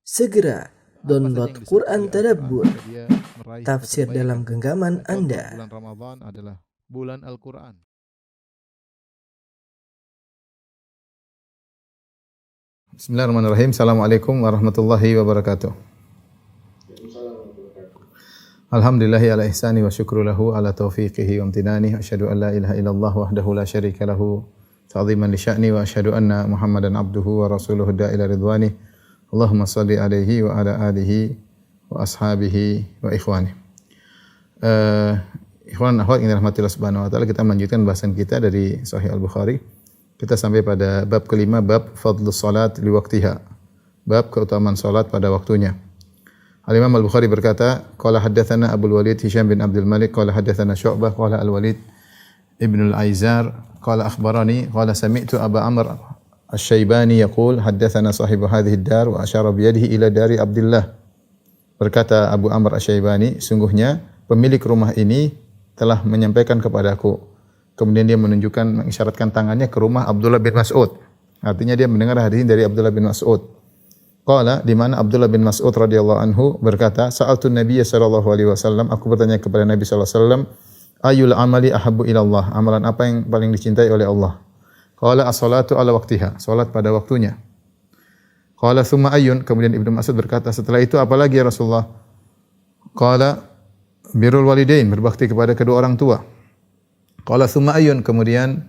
Segera download Quran Tadabbur, tafsir dalam genggaman Anda. Bulan Ramadan adalah bulan Al-Quran. Bismillahirrahmanirrahim. Assalamualaikum warahmatullahi wabarakatuh. Alhamdulillahi ala ihsani wa syukru lahu ala taufiqihi wa amtinani. Asyhadu an la ilaha illallah wahdahu la syarika lahu ta'ziman li sya'ni wa asyhadu anna Muhammadan abduhu wa rasuluhu da'ila ridwani. Allahumma salli alaihi wa ala alihi wa ashabihi wa ikhwani. Ikhwan akhwat yang dirahmati Allah Subhanahu wa taala, kita melanjutkan bahasan kita dari Sahih Al-Bukhari. Kita sampai pada bab kelima, bab fadlus salat li waqtiha. Bab keutamaan salat pada waktunya. Al-Imam Al-Bukhari berkata, qala haddatsana Abdul Walid Hisham bin Abdul Malik, qala haddatsana Syu'bah, qala Al-Walid ibn Al-Aizar, qala akhbarani, qala sami'tu Aba Amr Asy-Syaibani yaqul haddatsana sahibu hadhihi ad-dar wa asyara bi yadihi ila dari Abdullah. Berkata Abu Amr Asy-Syaibani, sungguhnya pemilik rumah ini telah menyampaikan kepadaku. Kemudian dia menunjukkan, mengisyaratkan tangannya ke rumah Abdullah bin Mas'ud. Artinya dia mendengar hadis dari Abdullah bin Mas'ud. Qala, di mana Abdullah bin Mas'ud radhiyallahu anhu berkata, sa'altu Nabiy sallallahu alaihi wasallam, aku bertanya kepada Nabi sallallahu alaihi wasallam, ayyul amali ahabbu ila Allah? Amalan apa yang paling dicintai oleh Allah? Qala as-salatu ala waqtiha, salat pada waktunya. Qala thumma ayyun, kemudian Ibnu Mas'ud berkata, setelah itu apa lagi ya Rasulullah? Qala birrul walidain, berbakti kepada kedua orang tua. Qala thumma ayyun, kemudian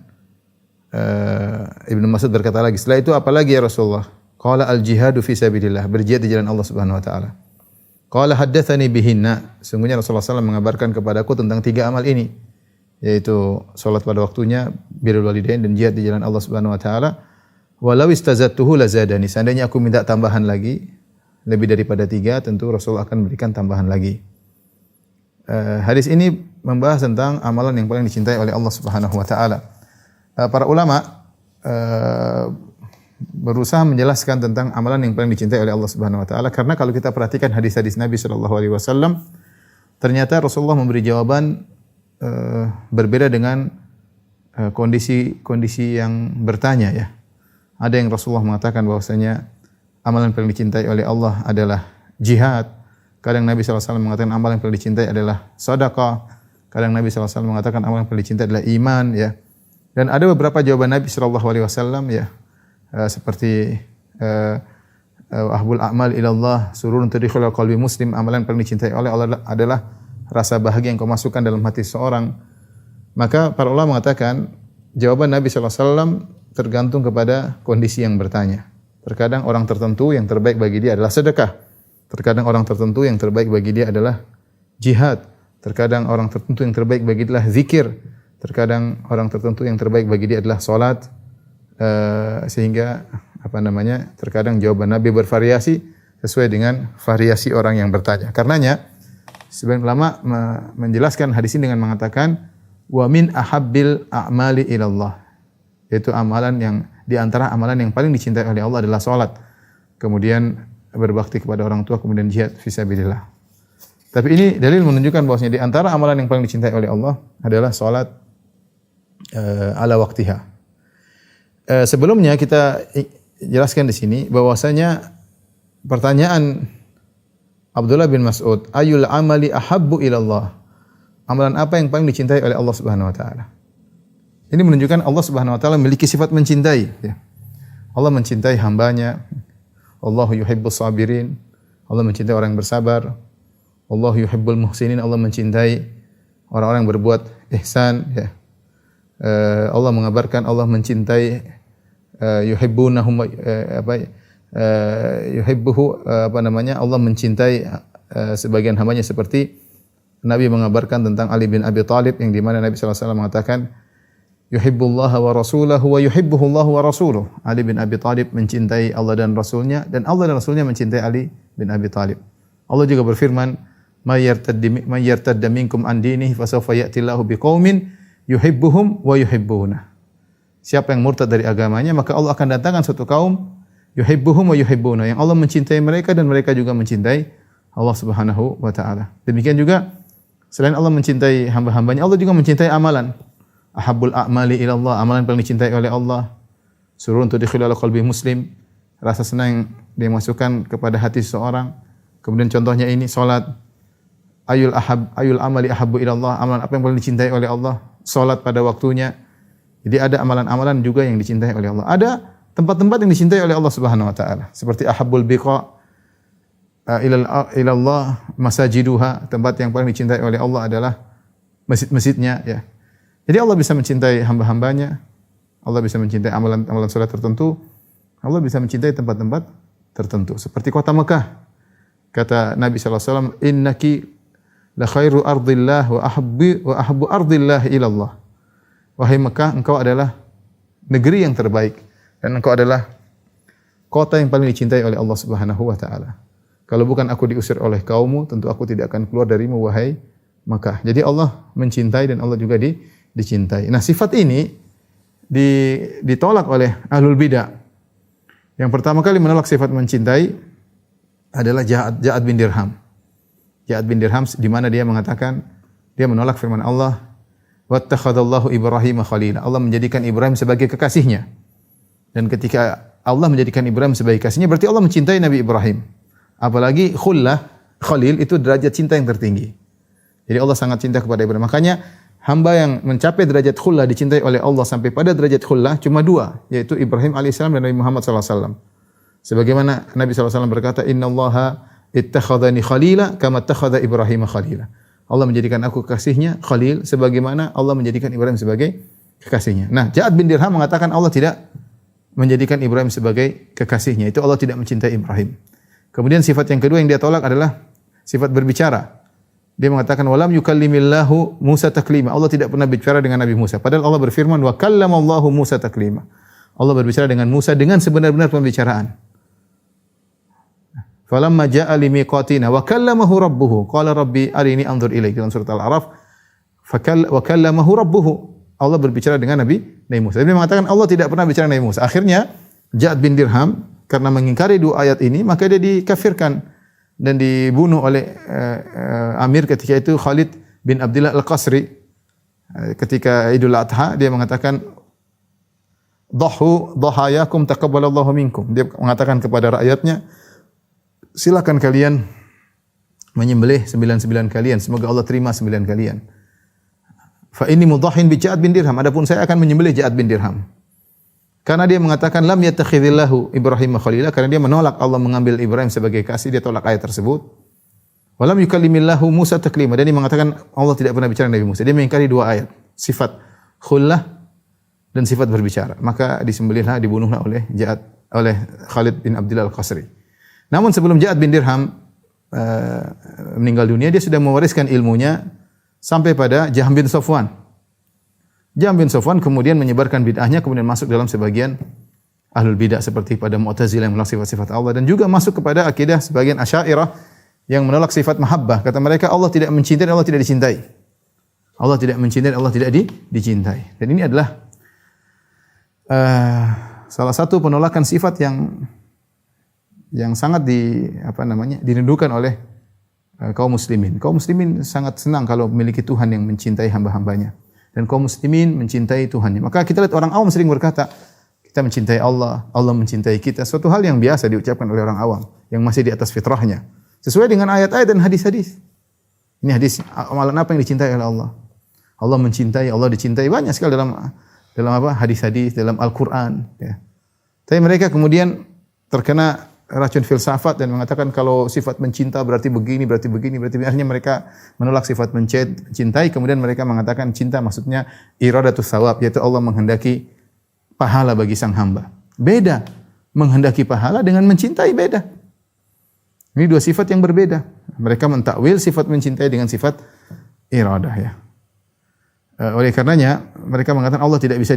Ibnu Mas'ud berkata lagi, setelah itu apa lagi ya Rasulullah? Qala al-jihadu fi sabilillah, berjihad di jalan Allah Subhanahu wa taala. Qala haddatsani bihinna, sungguhnya Rasulullah SAW mengabarkan kepadaku tentang tiga amal ini, yaitu salat pada waktunya, birrul walidain, dan jihad di jalan Allah Subhanahu wa taala. Walau istazadtuhu lazadani, seandainya aku minta tambahan lagi lebih daripada tiga, tentu Rasulullah akan memberikan tambahan lagi. Hadis ini membahas tentang amalan yang paling dicintai oleh Allah Subhanahu wa taala. Para ulama berusaha menjelaskan tentang amalan yang paling dicintai oleh Allah Subhanahu wa taala, karena kalau kita perhatikan hadis-hadis Nabi sallallahu alaihi wasallam, ternyata Rasulullah memberi jawaban berbeda dengan kondisi yang bertanya, ya. Ada yang Rasulullah mengatakan bahwasanya amalan paling dicintai oleh Allah adalah jihad. Kadang Nabi SAW mengatakan amalan yang paling dicintai adalah sedekah. Kadang Nabi SAW mengatakan amalan yang paling dicintai adalah iman, ya. Dan ada beberapa jawaban Nabi SAW, ya, seperti ahbul a'mal ila Allah sururun tudkhilul qalbi muslim, amalan yang paling dicintai oleh Allah adalah rasa bahagia yang kau masukkan dalam hati seorang. Maka para ulama mengatakan jawaban Nabi SAW tergantung kepada kondisi yang bertanya. Terkadang orang tertentu yang terbaik bagi dia adalah sedekah. Terkadang orang tertentu yang terbaik bagi dia adalah jihad. Terkadang orang tertentu yang terbaik bagi dia adalah zikir. Terkadang orang tertentu yang terbaik bagi dia adalah salat. Sehingga terkadang jawaban Nabi bervariasi sesuai dengan variasi orang yang bertanya. Karenanya sebagian ulama menjelaskan hadis ini dengan mengatakan wa min ahabbil a'mali ilallah, yaitu amalan yang di antara amalan yang paling dicintai oleh Allah adalah salat. Kemudian berbakti kepada orang tua, kemudian jihad fisabilillah. Tapi ini dalil menunjukkan bahwasanya di antara amalan yang paling dicintai oleh Allah adalah salat ala waqtiha. Sebelumnya kita jelaskan di sini bahwasanya pertanyaan Abdullah bin Mas'ud, ayyul amali ahabbu ilallah? Amalan apa yang paling dicintai oleh Allah Subhanahu wa taala? Ini menunjukkan Allah Subhanahu wa taala memiliki sifat mencintai, ya. Allah mencintai hambanya. Allahu yuhibbus sabirin. Allah mencintai orang yang bersabar. Allahu yuhibbul muhsinin. Allah mencintai orang-orang yang berbuat ihsan, ya. Allah mengabarkan Allah mencintai yuhibbunahum yuhibbuhu Allah mencintai sebagian hambanya, seperti Nabi mengabarkan tentang Ali bin Abi Thalib, yang di mana Nabi sallallahu alaihi wasallam mengatakan yuhibbullaha wa rasulahu wa yuhibbuhullahu wa rasuluhu. Ali bin Abi Thalib mencintai Allah dan Rasulnya, dan Allah dan Rasulnya mencintai Ali bin Abi Thalib. Allah juga berfirman, may yartadda minkum an dinihi fasawfa ya'tillahu biqaumin yuhibbuhum wa yuhibbuna. Siapa yang murtad dari agamanya, maka Allah akan datangkan suatu kaum yuhibbuhum wa yuhibbuna, yang Allah mencintai mereka dan mereka juga mencintai Allah Subhanahu wa taala. Demikian juga selain Allah mencintai hamba-hambanya, Allah juga mencintai amalan. Ahabbul a'mali ila Allah, amalan paling dicintai oleh Allah. Sururun tudkhilul qalbi muslim, rasa senang yang dia masukkan kepada hati seseorang. Kemudian contohnya ini salat, ayul amali ahabbu ila Allah, amalan apa yang paling dicintai oleh Allah? Salat pada waktunya. Jadi ada amalan-amalan juga yang dicintai oleh Allah. Ada tempat-tempat yang dicintai oleh Allah Subhanahu wa taala, seperti ahabbul biqa ila Allah masajiduha, tempat yang paling dicintai oleh Allah adalah masjid-masjidnya, ya. Jadi Allah bisa mencintai hamba-hambanya, Allah bisa mencintai amalan-amalan salat tertentu, Allah bisa mencintai tempat-tempat tertentu. Seperti kota Mekah. Kata Nabi sallallahu alaihi wasallam, "Innaki la khairu ardillah wa ahabbu ardillah ila Allah." Wahai Mekah, engkau adalah negeri yang terbaik dan engkau adalah kota yang paling dicintai oleh Allah Subhanahu wa taala. Kalau bukan aku diusir oleh kaummu, tentu aku tidak akan keluar darimu, wahai Mekah. Jadi Allah mencintai dan Allah juga dicintai. Nah, sifat ini ditolak oleh ahlul bidah. Yang pertama kali menolak sifat mencintai adalah Ja'ad bin Dirham. Ja'ad bin Dirham di mana dia mengatakan, dia menolak firman Allah, "Wattakhadallahu Ibrahim khalila." Allah menjadikan Ibrahim sebagai kekasihnya. Dan ketika Allah menjadikan Ibrahim sebagai kekasihnya, berarti Allah mencintai Nabi Ibrahim. Apalagi khullah, khalil itu derajat cinta yang tertinggi. Jadi Allah sangat cinta kepada Ibrahim. Makanya hamba yang mencapai derajat khullah, dicintai oleh Allah sampai pada derajat khullah cuma dua, yaitu Ibrahim alaihissalam dan Nabi Muhammad sallallahu alaihi wasallam. Sebagaimana Nabi sallallahu alaihi wasallam berkata, "Innallaha ittakhadhani khalila kama ittakhadha Ibrahim khalila." Allah menjadikan aku kekasihnya, khalil, sebagaimana Allah menjadikan Ibrahim sebagai kekasihnya. Nah, Ja'ad bin Dirham mengatakan Allah tidak menjadikan Ibrahim sebagai kekasihnya. Itu Allah tidak mencintai Ibrahim. Kemudian sifat yang kedua yang dia tolak adalah sifat berbicara. Dia mengatakan walam yukallimillahu Musa taklima. Allah tidak pernah bicara dengan Nabi Musa. Padahal Allah berfirman wa kallamallahu Musa taklima. Allah berbicara dengan Musa dengan sebenar-benar pembicaraan. Falamma ja'a limiqatina wa kallamahu rabbuhu qala rabbi arini anzur ilaik, dalam surat Al-A'raf. Wa kallamahu rabbuhu. Allah berbicara dengan Nabi Musa. Dia mengatakan Allah tidak pernah bicara dengan Nabi Musa. Akhirnya Ja'ad bin Dirham karena mengingkari dua ayat ini, maka dia dikafirkan dan dibunuh oleh Amir ketika itu Khalid bin Abdullah Al-Qasri. Ketika Idul Adha dia mengatakan dhahayakum taqabbalallahu minkum. Dia mengatakan kepada rakyatnya, silakan kalian menyembelih 99 kalian, semoga Allah terima 9 kalian. Fa inni mudhahin bi Ja'ad bin Dirham, adapun saya akan menyembelih Ja'ad bin Dirham. Karena dia mengatakan lam yattakhidillahu Ibrahim khalila, karena dia menolak Allah mengambil Ibrahim sebagai kasih, dia tolak ayat tersebut. Walam yukallimillahu Musa taklima, dan dia mengatakan Allah tidak pernah bicara dengan Nabi Musa. Dia mengingkari dua ayat, sifat khullah dan sifat berbicara. Maka disembelihlah, dibunuhlah oleh Khalid bin Abdullah Al-Qasri. Namun sebelum Ja'ad bin Dirham meninggal dunia, dia sudah mewariskan ilmunya sampai pada Jahm bin Safwan. Jahm bin Safwan kemudian menyebarkan bid'ahnya, kemudian masuk dalam sebagian ahlul bid'ah seperti pada Mu'tazilah yang menolak sifat-sifat Allah, dan juga masuk kepada akidah sebagian Asy'ariyah yang menolak sifat mahabbah. Kata mereka Allah tidak mencintai, Allah tidak dicintai. Allah tidak mencintai, Allah tidak dicintai. Dan ini adalah salah satu penolakan sifat yang sangat dirindukan oleh kaum muslimin. Kaum muslimin sangat senang kalau memiliki Tuhan yang mencintai hamba-hambanya. Dan kaum muslimin mencintai Tuhannya. Maka kita lihat orang awam sering berkata, kita mencintai Allah, Allah mencintai kita. Suatu hal yang biasa diucapkan oleh orang awam yang masih di atas fitrahnya. Sesuai dengan ayat-ayat dan hadis-hadis. Ini hadis, amalan apa yang dicintai oleh Allah? Allah mencintai, Allah dicintai, banyak sekali dalam hadis-hadis, dalam Al-Qur'an, ya. Tapi mereka kemudian terkena racun filsafat dan mengatakan kalau sifat mencinta berarti begini. Akhirnya mereka menolak sifat mencintai. Kemudian mereka mengatakan cinta maksudnya iradatus thawab, yaitu Allah menghendaki pahala bagi sang hamba. Beda. Menghendaki pahala dengan mencintai beda. Ini dua sifat yang berbeda. Mereka mentakwil sifat mencintai dengan sifat iradah, ya. Oleh karenanya mereka mengatakan Allah tidak bisa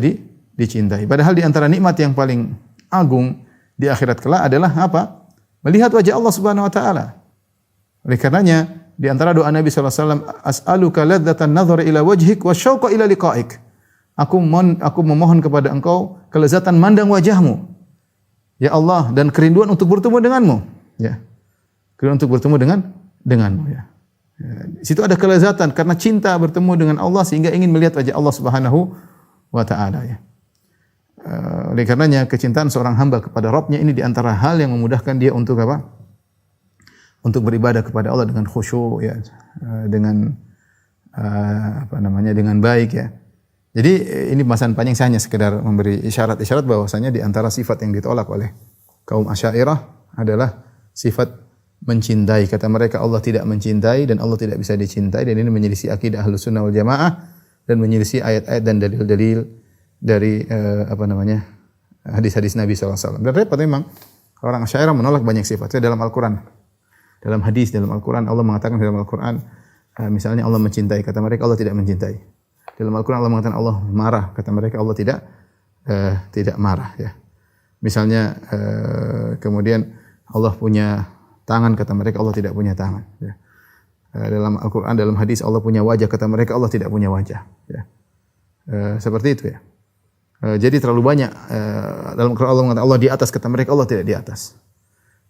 dicintai. Padahal di antara nikmat yang paling agung di akhirat kelak adalah apa? Melihat wajah Allah Subhanahu wa taala. Oleh karenanya di antara doa Nabi sallallahu alaihi wasallam, as'aluka ladzatan nadhar ila wajhik wa syauqa ila liqa'ik. Aku memohon kepada Engkau kelezatan mandang wajahmu. Ya Allah, dan kerinduan untuk bertemu denganmu, ya. Kerinduan untuk bertemu denganmu, ya. Di situ ada kelezatan karena cinta bertemu dengan Allah sehingga ingin melihat wajah Allah Subhanahu wa taala, ya. Oleh karenanya kecintaan seorang hamba kepada Rabbnya ini di antara hal yang memudahkan dia untuk apa? Untuk beribadah kepada Allah dengan khusyuk ya, dengan dengan baik ya. Jadi ini pembahasan panjang, saya hanya sekedar memberi isyarat-isyarat bahwasanya di antara sifat yang ditolak oleh kaum Asy'ariyah adalah sifat mencintai. Kata mereka Allah tidak mencintai dan Allah tidak bisa dicintai, dan ini menyelisih akidah Ahlussunnah wal Jamaah dan menyelisih ayat-ayat dan dalil-dalil dari hadis-hadis Nabi SAW. Dan repot memang orang Asy'ariyah menolak banyak sifatnya dalam Al-Quran. Dalam hadis, dalam Al-Quran Allah mengatakan dalam Al-Quran misalnya Allah mencintai, kata mereka Allah tidak mencintai. Dalam Al-Quran Allah mengatakan Allah marah, kata mereka Allah tidak marah ya. Misalnya kemudian Allah punya tangan, kata mereka Allah tidak punya tangan ya. Dalam Al-Quran, dalam hadis Allah punya wajah, kata mereka Allah tidak punya wajah ya. Seperti itu ya. Jadi terlalu banyak dalam Al-Quran Allah mengatakan Allah di atas, kata mereka Allah tidak di atas.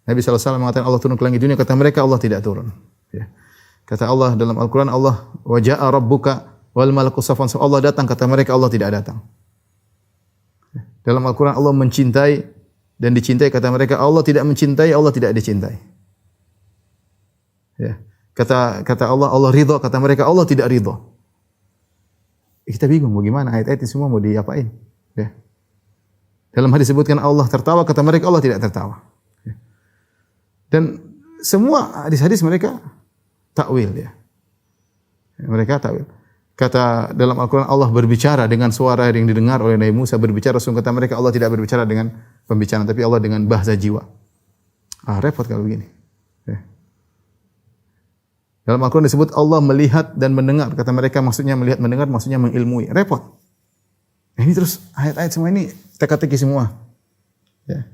Nabi SAW mengatakan Allah turun ke langit dunia, kata mereka Allah tidak turun ya. Kata Allah dalam Al-Quran Allah wa jaa rabbuka wal malaku saffan, Allah datang, kata mereka Allah tidak datang. Dalam Al-Quran Allah mencintai dan dicintai, kata mereka Allah tidak mencintai, Allah tidak dicintai. Ya. Kata Allah ridha, kata mereka Allah tidak ridha. Kita bingung bagaimana ayat-ayat ini semua mau diapain? Ya. Dalam hadis disebutkan Allah tertawa, kata mereka Allah tidak tertawa. Ya. Dan semua hadis-hadis mereka takwil ya. Mereka takwil. Kata dalam Al-Quran Allah berbicara dengan suara yang didengar oleh Nabi Musa berbicara, sungguh kata mereka Allah tidak berbicara dengan pembicaraan, tapi Allah dengan bahasa jiwa. Repot kalau begini. Ya. Dalam Al-Quran disebut Allah melihat dan mendengar, kata mereka maksudnya melihat mendengar maksudnya mengilmui. Repot. Ini terus ayat-ayat semua ini teka-teki semua. Ya.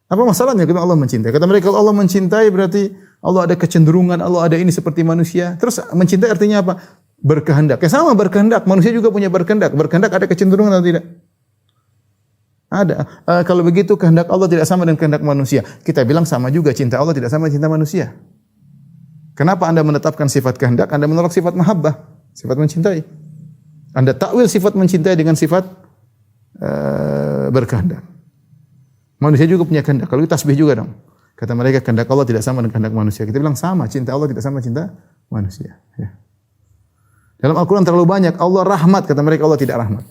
Apa masalahnya kalau Allah mencintai? Kata mereka kalau Allah mencintai berarti Allah ada kecenderungan, Allah ada ini seperti manusia. Terus mencintai artinya apa? Berkehendak. Ya sama berkehendak. Manusia juga punya berkehendak. Berkehendak ada kecenderungan atau tidak? Ada. Kalau begitu kehendak Allah tidak sama dengan kehendak manusia. Kita bilang sama juga. Cinta Allah tidak sama cinta manusia. Kenapa Anda menetapkan sifat kehendak? Anda menolak sifat mahabbah, sifat mencintai. Anda takwil sifat mencintai dengan sifat berkehendak. Manusia juga punya kehendak. Kalau kita tasbih juga dong. Kata mereka kehendak Allah tidak sama dengan kehendak manusia. Kita bilang sama, cinta Allah tidak sama cinta manusia. Ya. Dalam Al-Quran terlalu banyak Allah rahmat, kata mereka Allah tidak rahmat.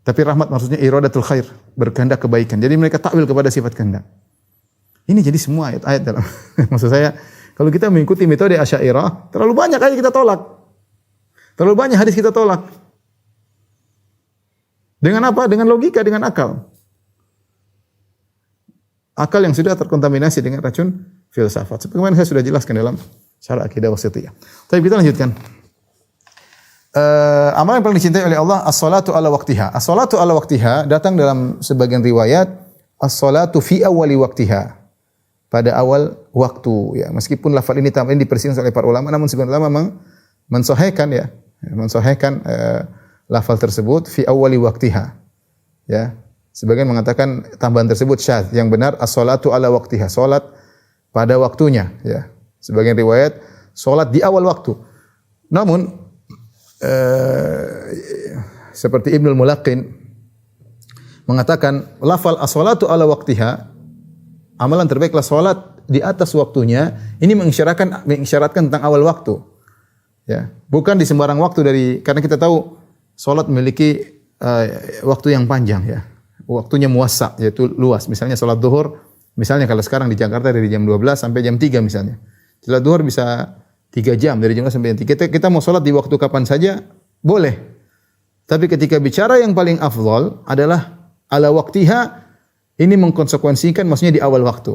Tapi rahmat maksudnya iradatul khair, berkehendak kebaikan. Jadi mereka takwil kepada sifat kehendak. Ini jadi semua ayat-ayat dalam maksud saya kalau kita mengikuti metode Asy'ariyah, terlalu banyak ayat kita tolak. Terlalu banyak hadis kita tolak. Dengan apa? Dengan logika, dengan akal. Akal yang sudah terkontaminasi dengan racun filsafat. Seperti yang saya sudah jelaskan dalam Syarah Aqidah Wasithiyah. Tapi kita lanjutkan. Amalan yang paling dicintai oleh Allah as-salatu ala waqtiha. As-salatu ala waqtiha datang dalam sebagian riwayat as-salatu fi awwali waqtiha. Pada awal waktu ya. Meskipun lafaz ini tampaknya diperselisihkan oleh para ulama, namun sebagian ulama mensahihkan ya. Mensahihkan lafaz tersebut fi awwali waqtiha. Ya. Sebagian mengatakan tambahan tersebut syadz. Yang benar as-salatu ala waqtiha, salat pada waktunya ya. Sebagian riwayat salat di awal waktu. Namun seperti Ibnul Mulaqqin mengatakan lafal as-salatu ala waqtiha, amalan terbaiklah salat di atas waktunya. Ini mengisyaratkan tentang awal waktu. Ya, bukan di sembarang waktu karena kita tahu salat memiliki waktu yang panjang ya. Waktunya muwassa, yaitu luas. Misalnya salat zuhur, misalnya kalau sekarang di Jakarta dari jam 12 sampai jam 3 misalnya. Salat zuhur bisa 3 jam, dari jam 12 sampai jam 3. Kita mau salat di waktu kapan saja, boleh. Tapi ketika bicara yang paling afdal adalah ala waqtiha, ini mengkonsekuensikan maksudnya di awal waktu.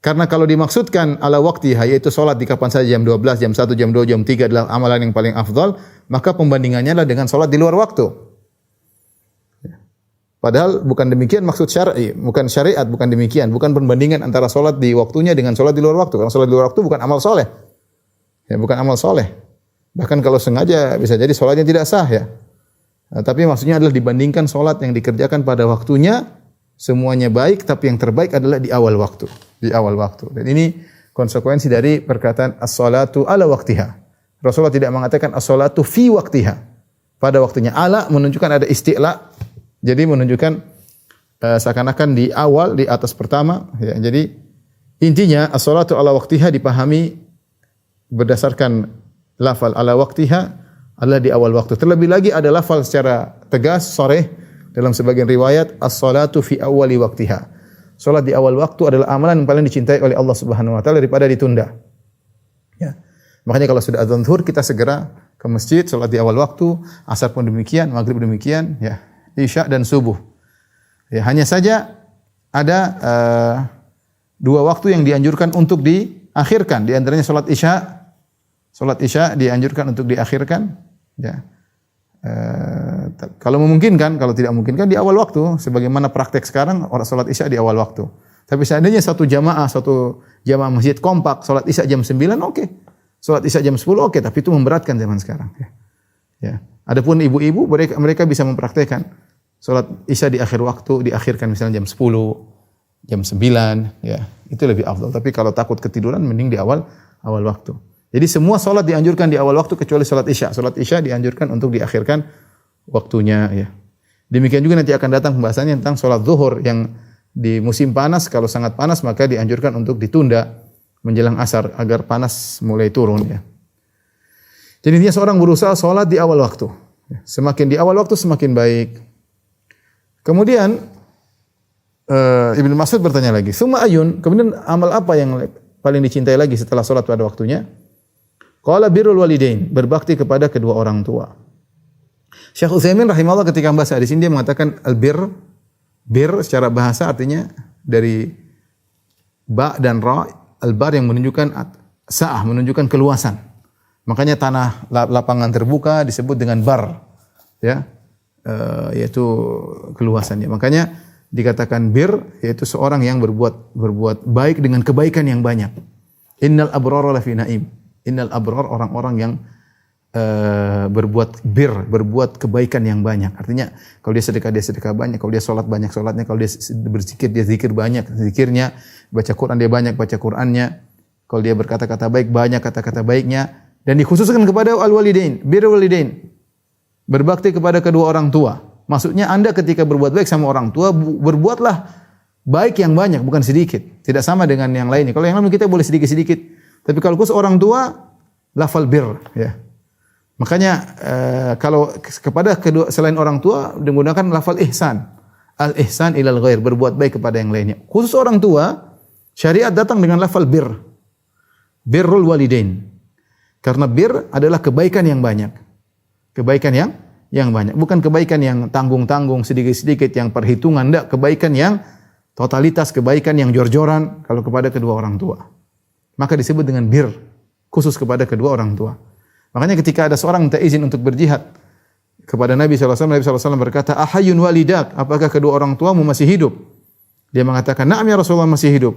Karena kalau dimaksudkan ala waqtiha, yaitu salat di kapan saja, jam 12, jam 1, jam 2, jam 3 adalah amalan yang paling afdal, maka pembandingannya adalah dengan salat di luar waktu. Padahal bukan demikian maksud syar'i, bukan syariat, bukan demikian, bukan perbandingan antara salat di waktunya dengan salat di luar waktu. Karena salat di luar waktu bukan amal soleh. Ya, bukan amal soleh. Bahkan kalau sengaja bisa jadi salatnya tidak sah ya. Nah, tapi maksudnya adalah dibandingkan salat yang dikerjakan pada waktunya, semuanya baik, tapi yang terbaik adalah di awal waktu. Di awal waktu. Dan ini konsekuensi dari perkataan as-salatu ala waqtiha. Rasulullah tidak mengatakan as-salatu fi waqtiha. pada waktunya. Ala menunjukkan ada isti'la. Jadi menunjukkan seakan-akan di awal, di atas pertama. Ya, jadi intinya as-salatu ala waktiha dipahami berdasarkan lafal ala waktiha adalah di awal waktu. Terlebih lagi ada lafal secara tegas, sharih dalam sebagian riwayat as-salatu fi awwali waktiha. Salat di awal waktu adalah amalan yang paling dicintai oleh Allah Subhanahu wa taala daripada ditunda. Ya. Makanya kalau sudah azan zuhur kita segera ke masjid, salat di awal waktu, asar pun demikian, maghrib demikian, ya, isya dan subuh. Ya, hanya saja ada dua waktu yang dianjurkan untuk diakhirkan, di antaranya salat isya. Salat isya dianjurkan untuk diakhirkan, ya. Kalau memungkinkan, kalau tidak memungkinkan di awal waktu, sebagaimana praktek sekarang orang salat isya di awal waktu. Tapi seandainya satu jamaah masjid kompak salat isya jam 9, oke. Salat isya jam 10, oke, tapi itu memberatkan zaman sekarang, ya. Ya. Adapun ibu-ibu mereka bisa mempraktekkan salat isya di akhir waktu, diakhirkan misalnya jam 10, jam 9, ya. Itu lebih afdal. Tapi kalau takut ketiduran mending di awal waktu. Jadi semua salat dianjurkan di awal waktu kecuali salat isya. Salat isya dianjurkan untuk diakhirkan waktunya, ya. Demikian juga nanti akan datang pembahasannya tentang salat zuhur yang di musim panas, kalau sangat panas maka dianjurkan untuk ditunda menjelang asar agar panas mulai turun, ya. Jadi intinya seorang berusaha salat di awal waktu. Semakin di awal waktu semakin baik. Kemudian Ibnu Mas'ud bertanya lagi, "Summa ayun?" Kemudian amal apa yang paling dicintai lagi setelah salat pada waktunya? Qala birrul walidain, berbakti kepada kedua orang tua. Syekh Utsaimin rahimahullah ketika membahas hadis ini dia mengatakan bir secara bahasa artinya dari ba dan ra, al-bar yang menunjukkan sa'ah, menunjukkan keluasan. Makanya tanah lapangan terbuka disebut dengan bar, ya. Yaitu keluasannya. Makanya dikatakan bir yaitu seorang yang berbuat baik dengan kebaikan yang banyak. Innal abrara lafi naim. Innal abrar orang-orang yang berbuat kebaikan yang banyak. Artinya kalau dia sedekah banyak, kalau dia salat banyak salatnya, kalau dia berzikir dia zikir banyak zikirnya, baca Quran dia banyak baca Qurannya, kalau dia berkata-kata baik banyak kata-kata baiknya, dan dikhususkan kepada al-walidain, birrul walidain, berbakti kepada kedua orang tua. Maksudnya Anda ketika berbuat baik sama orang tua, berbuatlah baik yang banyak, bukan sedikit. Tidak sama dengan yang lainnya. Kalau yang lain kita boleh sedikit-sedikit. Tapi kalau khusus orang tua, lafal bir, ya. Makanya kalau kepada kedua selain orang tua menggunakan lafal ihsan. Al-ihsan ilal ghair, berbuat baik kepada yang lainnya. Khusus orang tua, syariat datang dengan lafal bir. Birrul walidain. Karena bir adalah kebaikan yang banyak. Kebaikan yang banyak, bukan kebaikan yang tanggung-tanggung sedikit-sedikit yang perhitungan, enggak, kebaikan yang totalitas, kebaikan yang jor-joran kalau kepada kedua orang tua. Maka disebut dengan bir, khusus kepada kedua orang tua. Makanya ketika ada seorang minta izin untuk berjihad kepada Nabi SAW, Nabi SAW berkata, "Ahayyun walidak?" Apakah kedua orang tuamu masih hidup? Dia mengatakan, "Na'am ya Rasulullah, masih hidup."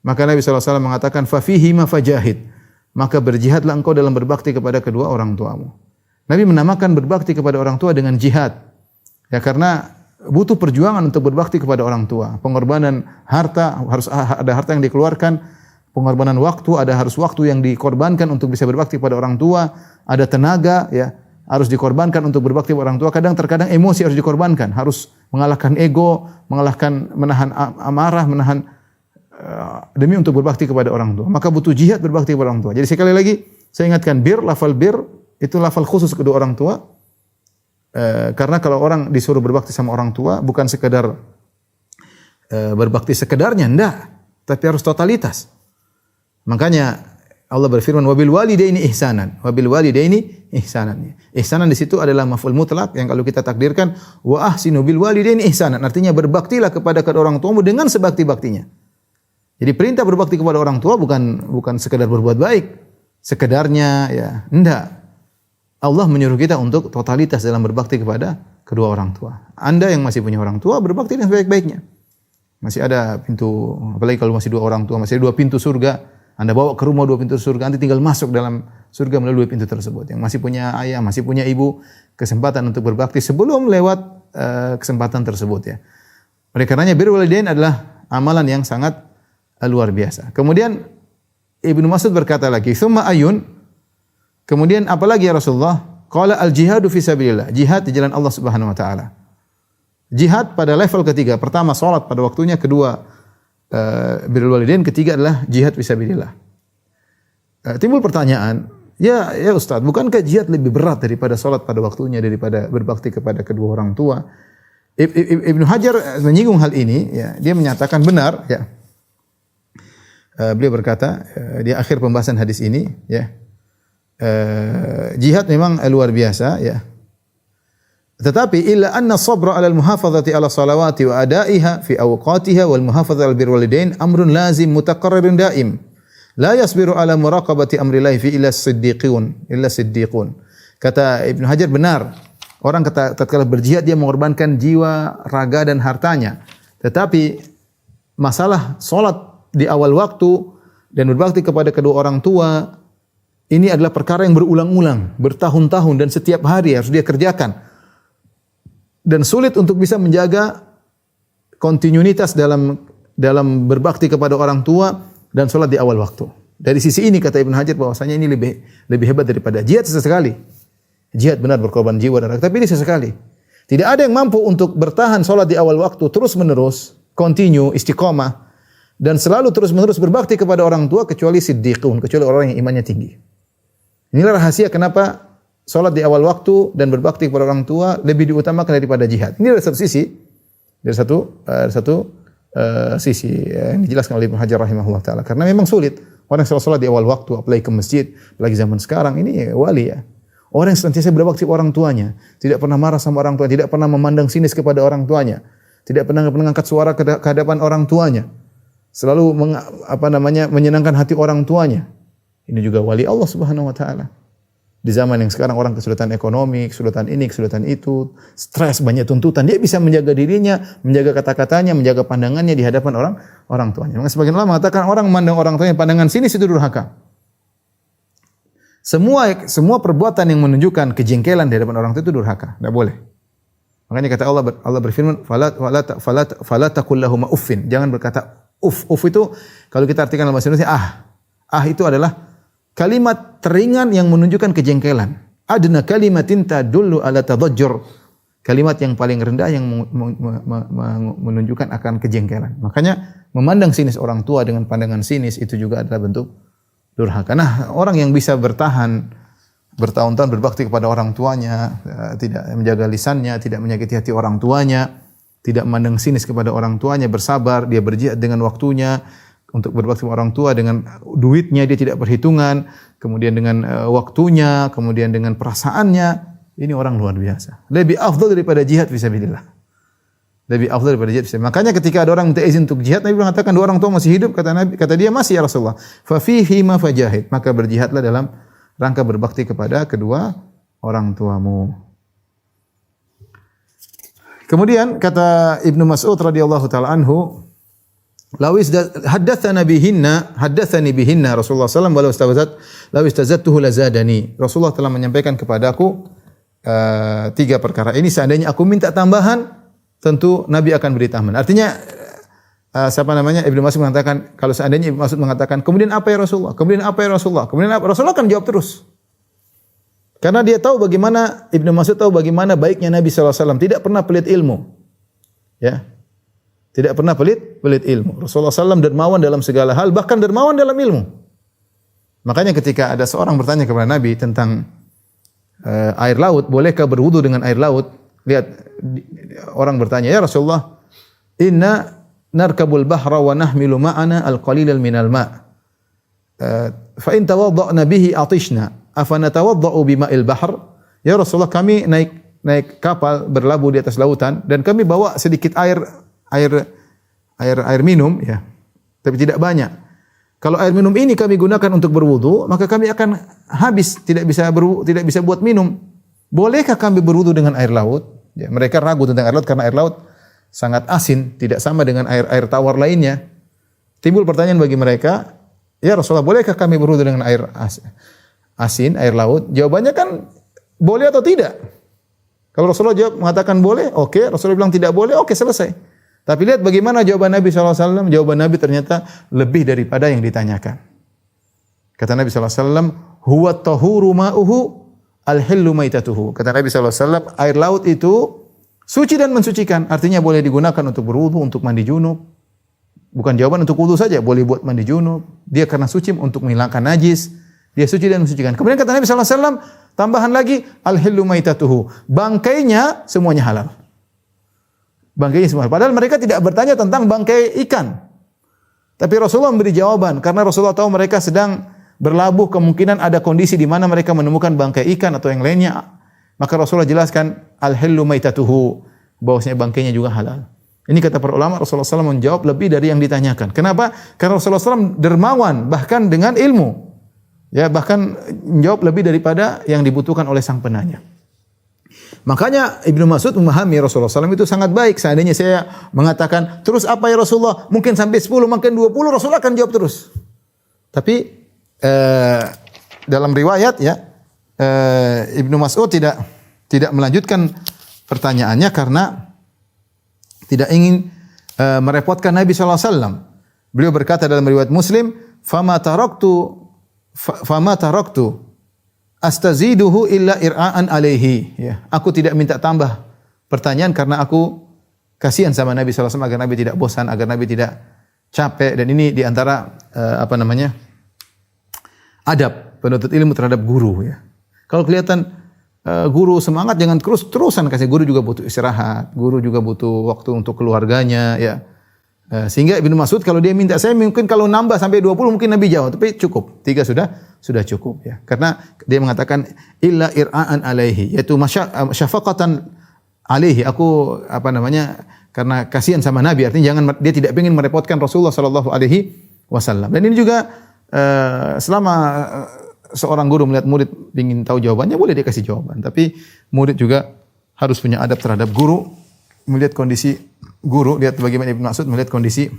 Maka Nabi SAW mengatakan, "Fa fihima fajahid." Maka berjihadlah engkau dalam berbakti kepada kedua orang tuamu. Nabi menamakan berbakti kepada orang tua dengan jihad. Ya, karena butuh perjuangan untuk berbakti kepada orang tua. Pengorbanan harta, harus ada harta yang dikeluarkan, pengorbanan waktu, harus waktu yang dikorbankan untuk bisa berbakti kepada orang tua, ada tenaga, ya, harus dikorbankan untuk berbakti kepada orang tua. Terkadang emosi harus dikorbankan, harus mengalahkan ego, menahan amarah, demi untuk berbakti kepada orang tua. Maka butuh jihad berbakti kepada orang tua. Jadi sekali lagi saya ingatkan lafal bir itu lafal khusus kedua orang tua. Karena kalau orang disuruh berbakti sama orang tua bukan sekedar berbakti sekedarnya, enggak, tapi harus totalitas. Makanya Allah berfirman wabil walidaini ihsanan, wabil walidaini ihsanan. Ihsanan di situ adalah maf'ul mutlak yang kalau kita takdirkan wa ahsinu bil walidaini ihsanan, artinya berbaktilah kepada kedua orang tuamu dengan sebakti-baktinya. Jadi perintah berbakti kepada orang tua bukan sekedar berbuat baik sekedarnya, ya, enggak. Allah menyuruh kita untuk totalitas dalam berbakti kepada kedua orang tua. Anda yang masih punya orang tua berbakti dengan sebaik-baiknya. Masih ada pintu, apalagi kalau masih dua orang tua, masih ada dua pintu surga. Anda bawa ke rumah dua pintu surga, nanti tinggal masuk dalam surga melalui dua pintu tersebut. Yang masih punya ayah, masih punya ibu, kesempatan untuk berbakti sebelum lewat kesempatan tersebut, ya. Oleh karenanya birrul walidain adalah amalan yang sangat luar biasa. Kemudian Ibnu Mas'ud berkata lagi, "Tsumma ayun?" Kemudian apalagi ya Rasulullah? Qala al-jihadu fi sabilillah, jihad di jalan Allah Subhanahu wa taala. Jihad pada level ketiga, pertama salat pada waktunya, kedua birrul walidain, ketiga adalah jihad fi sabilillah. Timbul pertanyaan, ya Ustaz, bukankah jihad lebih berat daripada salat pada waktunya, daripada berbakti kepada kedua orang tua? Ibnu Hajar menyinggung hal ini, ya, dia menyatakan benar, ya. Beliau berkata di akhir pembahasan hadis ini, ya, jihad memang luar biasa, ya. Tetapi illa anna sabra 'ala al-muhafazati 'ala salawati wa adaiha fi awqatiha wal muhafazati 'ala birrul walidain amrun lazim mutaqarrirun daim. La yasbiru 'ala muraqabati amrillahi fi illa siddiqun. Kata Ibnu Hajar benar. Orang tatkala berjihad dia mengorbankan jiwa, raga dan hartanya. Tetapi masalah salat di awal waktu dan berbakti kepada kedua orang tua ini adalah perkara yang berulang-ulang, bertahun-tahun dan setiap hari harus dia kerjakan. Dan sulit untuk bisa menjaga kontinuitas dalam berbakti kepada orang tua dan salat di awal waktu. Dari sisi ini kata Ibnu Hajar bahwasanya ini lebih hebat daripada jihad sesekali. Jihad benar berkorban jiwa dan raga, tapi ini sesekali. Tidak ada yang mampu untuk bertahan salat di awal waktu terus-menerus, continue, istiqomah dan selalu terus-menerus berbakti kepada orang tua kecuali siddiqun, kecuali orang yang imannya tinggi. Inilah rahasia kenapa salat di awal waktu dan berbakti kepada orang tua lebih diutamakan daripada jihad. Ini dari satu sisi, dari satu sisi yang dijelaskan oleh Ibnu Hajar rahimahullah taala. Karena memang sulit orang yang salat di awal waktu, apalagi ke masjid, apalagi zaman sekarang ini wali, ya. Orang yang senantiasa berbakti kepada orang tuanya, tidak pernah marah sama orang tua, tidak pernah memandang sinis kepada orang tuanya, tidak pernah mengangkat suara ke hadapan orang tuanya. Selalu menyenangkan hati orang tuanya. Ini juga wali Allah Subhanahu wa taala. Di zaman yang sekarang orang kesulitan ekonomi, kesulitan ini, kesulitan itu, stres, banyak tuntutan, dia bisa menjaga dirinya, menjaga kata-katanya, menjaga pandangannya di hadapan orang tuanya. Maka sebagian ulama mengatakan orang memandang orang tuanya pandangan sinis itu durhaka. Semua perbuatan yang menunjukkan kejengkelan di hadapan orang tua itu durhaka, tidak boleh. Makanya kata Allah berfirman, fala taqul lahum uffin. Jangan berkata uff. Uff itu kalau kita artikan dalam bahasa Indonesia itu adalah kalimat teringan yang menunjukkan kejengkelan. Adna kalimatin tadullu ala tadajjur. Kalimat yang paling rendah yang menunjukkan akan kejengkelan. Makanya memandang sinis orang tua dengan pandangan sinis itu juga adalah bentuk durhaka. Nah, orang yang bisa bertahan bertahun-tahun berbakti kepada orang tuanya, tidak menjaga lisannya, tidak menyakiti hati orang tuanya, tidak memandang sinis kepada orang tuanya, bersabar, dia berjihad dengan waktunya untuk berbakti kepada orang tua, dengan duitnya dia tidak perhitungan, kemudian dengan waktunya, kemudian dengan perasaannya, ini orang luar biasa. Lebih afdal daripada jihad fisabilillah. Lebih afdal daripada jihad fisabilillah. Makanya ketika ada orang minta izin untuk jihad, Nabi mengatakan dua orang tua masih hidup, kata dia masih ya Rasulullah. Fa fihi ma fajahid, maka berjihadlah dalam rangka berbakti kepada kedua orang tuamu. Kemudian kata Ibnu Mas'ud radhiyallahu taala anhu, haddatsani bihinna Rasulullah sallallahu alaihi wasallam law istazattuhu lazadani. Rasulullah telah menyampaikan kepadaku tiga perkara ini, seandainya aku minta tambahan tentu Nabi akan beri tambahan. Artinya Ibnu Mas'ud mengatakan, kalau seandainya Ibnu Mas'ud mengatakan, kemudian apa ya Rasulullah? Kemudian apa ya Rasulullah? Kemudian apa? Rasulullah akan jawab terus. Karena dia tahu bagaimana, Ibnu Mas'ud tahu bagaimana baiknya Nabi sallallahu alaihi wasallam, tidak pernah pelit ilmu. Ya. Tidak pernah pelit ilmu. Rasulullah SAW dermawan dalam segala hal, bahkan dermawan dalam ilmu. Makanya ketika ada seorang bertanya kepada Nabi tentang air laut, bolehkah berwudu dengan air laut? Lihat, orang bertanya, ya Rasulullah, inna narkabul bahra wa nahmilu ma'ana al-qalilal minal ma'. Fa in tawadda'na bihi atishna, afa natawadda'u bima'il bahr? Ya Rasulullah, kami naik kapal berlabuh di atas lautan dan kami bawa sedikit air minum, ya, tapi tidak banyak. Kalau air minum ini kami gunakan untuk berwudu, maka kami akan habis, tidak bisa buat minum. Bolehkah kami berwudu dengan air laut? Ya, mereka ragu tentang air laut karena air laut sangat asin, tidak sama dengan air tawar lainnya. Timbul pertanyaan bagi mereka, ya Rasulullah, bolehkah kami berwudu dengan air asin, air laut? Jawabannya kan boleh atau tidak. Kalau Rasulullah mengatakan boleh, oke. Rasulullah bilang tidak boleh, oke, selesai. Tapi lihat bagaimana jawaban Nabi SAW. Jawaban Nabi ternyata lebih daripada yang ditanyakan. Kata Nabi SAW, huwa tahuru ma'uhu al-hillu maitatuhu. Kata Nabi SAW, air laut itu suci dan mensucikan. Artinya boleh digunakan untuk berwudu, untuk mandi junub. Bukan jawaban untuk wudu saja, boleh buat mandi junub. Dia karena suci untuk menghilangkan najis. Dia suci dan mensucikan. Kemudian kata Nabi SAW, tambahan lagi, al-hillu maitatuhu. Bangkainya semuanya halal. Bangkainya semua. Padahal mereka tidak bertanya tentang bangkai ikan. Tapi Rasulullah memberi jawaban. Karena Rasulullah tahu mereka sedang berlabuh, kemungkinan ada kondisi di mana mereka menemukan bangkai ikan atau yang lainnya. Maka Rasulullah jelaskan, al-hillu maitatuhu. Bahwasanya bangkainya juga halal. Ini kata para ulama, Rasulullah SAW menjawab lebih dari yang ditanyakan. Kenapa? Karena Rasulullah SAW dermawan, bahkan dengan ilmu. Ya, bahkan menjawab lebih daripada yang dibutuhkan oleh sang penanya. Makanya Ibnu Mas'ud memahami Rasulullah SAW itu sangat baik. Seandainya saya mengatakan, terus apa ya Rasulullah? Mungkin sampai 10, mungkin 20, Rasulullah akan jawab terus. Tapi dalam riwayat ya, Ibnu Mas'ud tidak melanjutkan pertanyaannya karena tidak ingin merepotkan Nabi SAW. Beliau berkata dalam riwayat Muslim, fama taraktu astaziduhu illa ir'aan alaihi. Ya, aku tidak minta tambah pertanyaan karena aku kasihan sama Nabi SAW agar Nabi tidak bosan, agar Nabi tidak capek. Dan ini diantara adab penuntut ilmu terhadap guru. Ya, kalau kelihatan guru semangat, jangan terusan kasih. Guru juga butuh istirahat, guru juga butuh waktu untuk keluarganya. Ya, sehingga Ibnu Mas'ud kalau dia minta, saya mungkin kalau nambah sampai 20 mungkin Nabi jawab, tapi cukup 3 sudah cukup ya. Karena dia mengatakan illa ir'aan alaihi, yaitu syafaqatan alaihi. Aku karena kasihan sama Nabi, artinya dia tidak ingin merepotkan Rasulullah sallallahu alaihi wasallam. Dan ini juga selama seorang guru melihat murid ingin tahu jawabannya, boleh dia kasih jawaban. Tapi murid juga harus punya adab terhadap guru, melihat kondisi guru, lihat bagaimana Ibnu Mas'ud melihat kondisi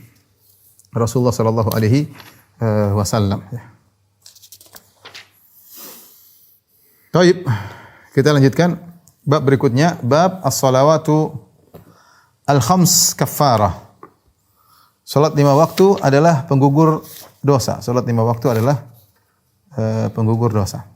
Rasulullah sallallahu alaihi wasallam. Baik, kita lanjutkan bab berikutnya, bab as-salawatu al-khams kaffarah. Salat 5 waktu adalah penggugur dosa. Salat 5 waktu adalah penggugur dosa.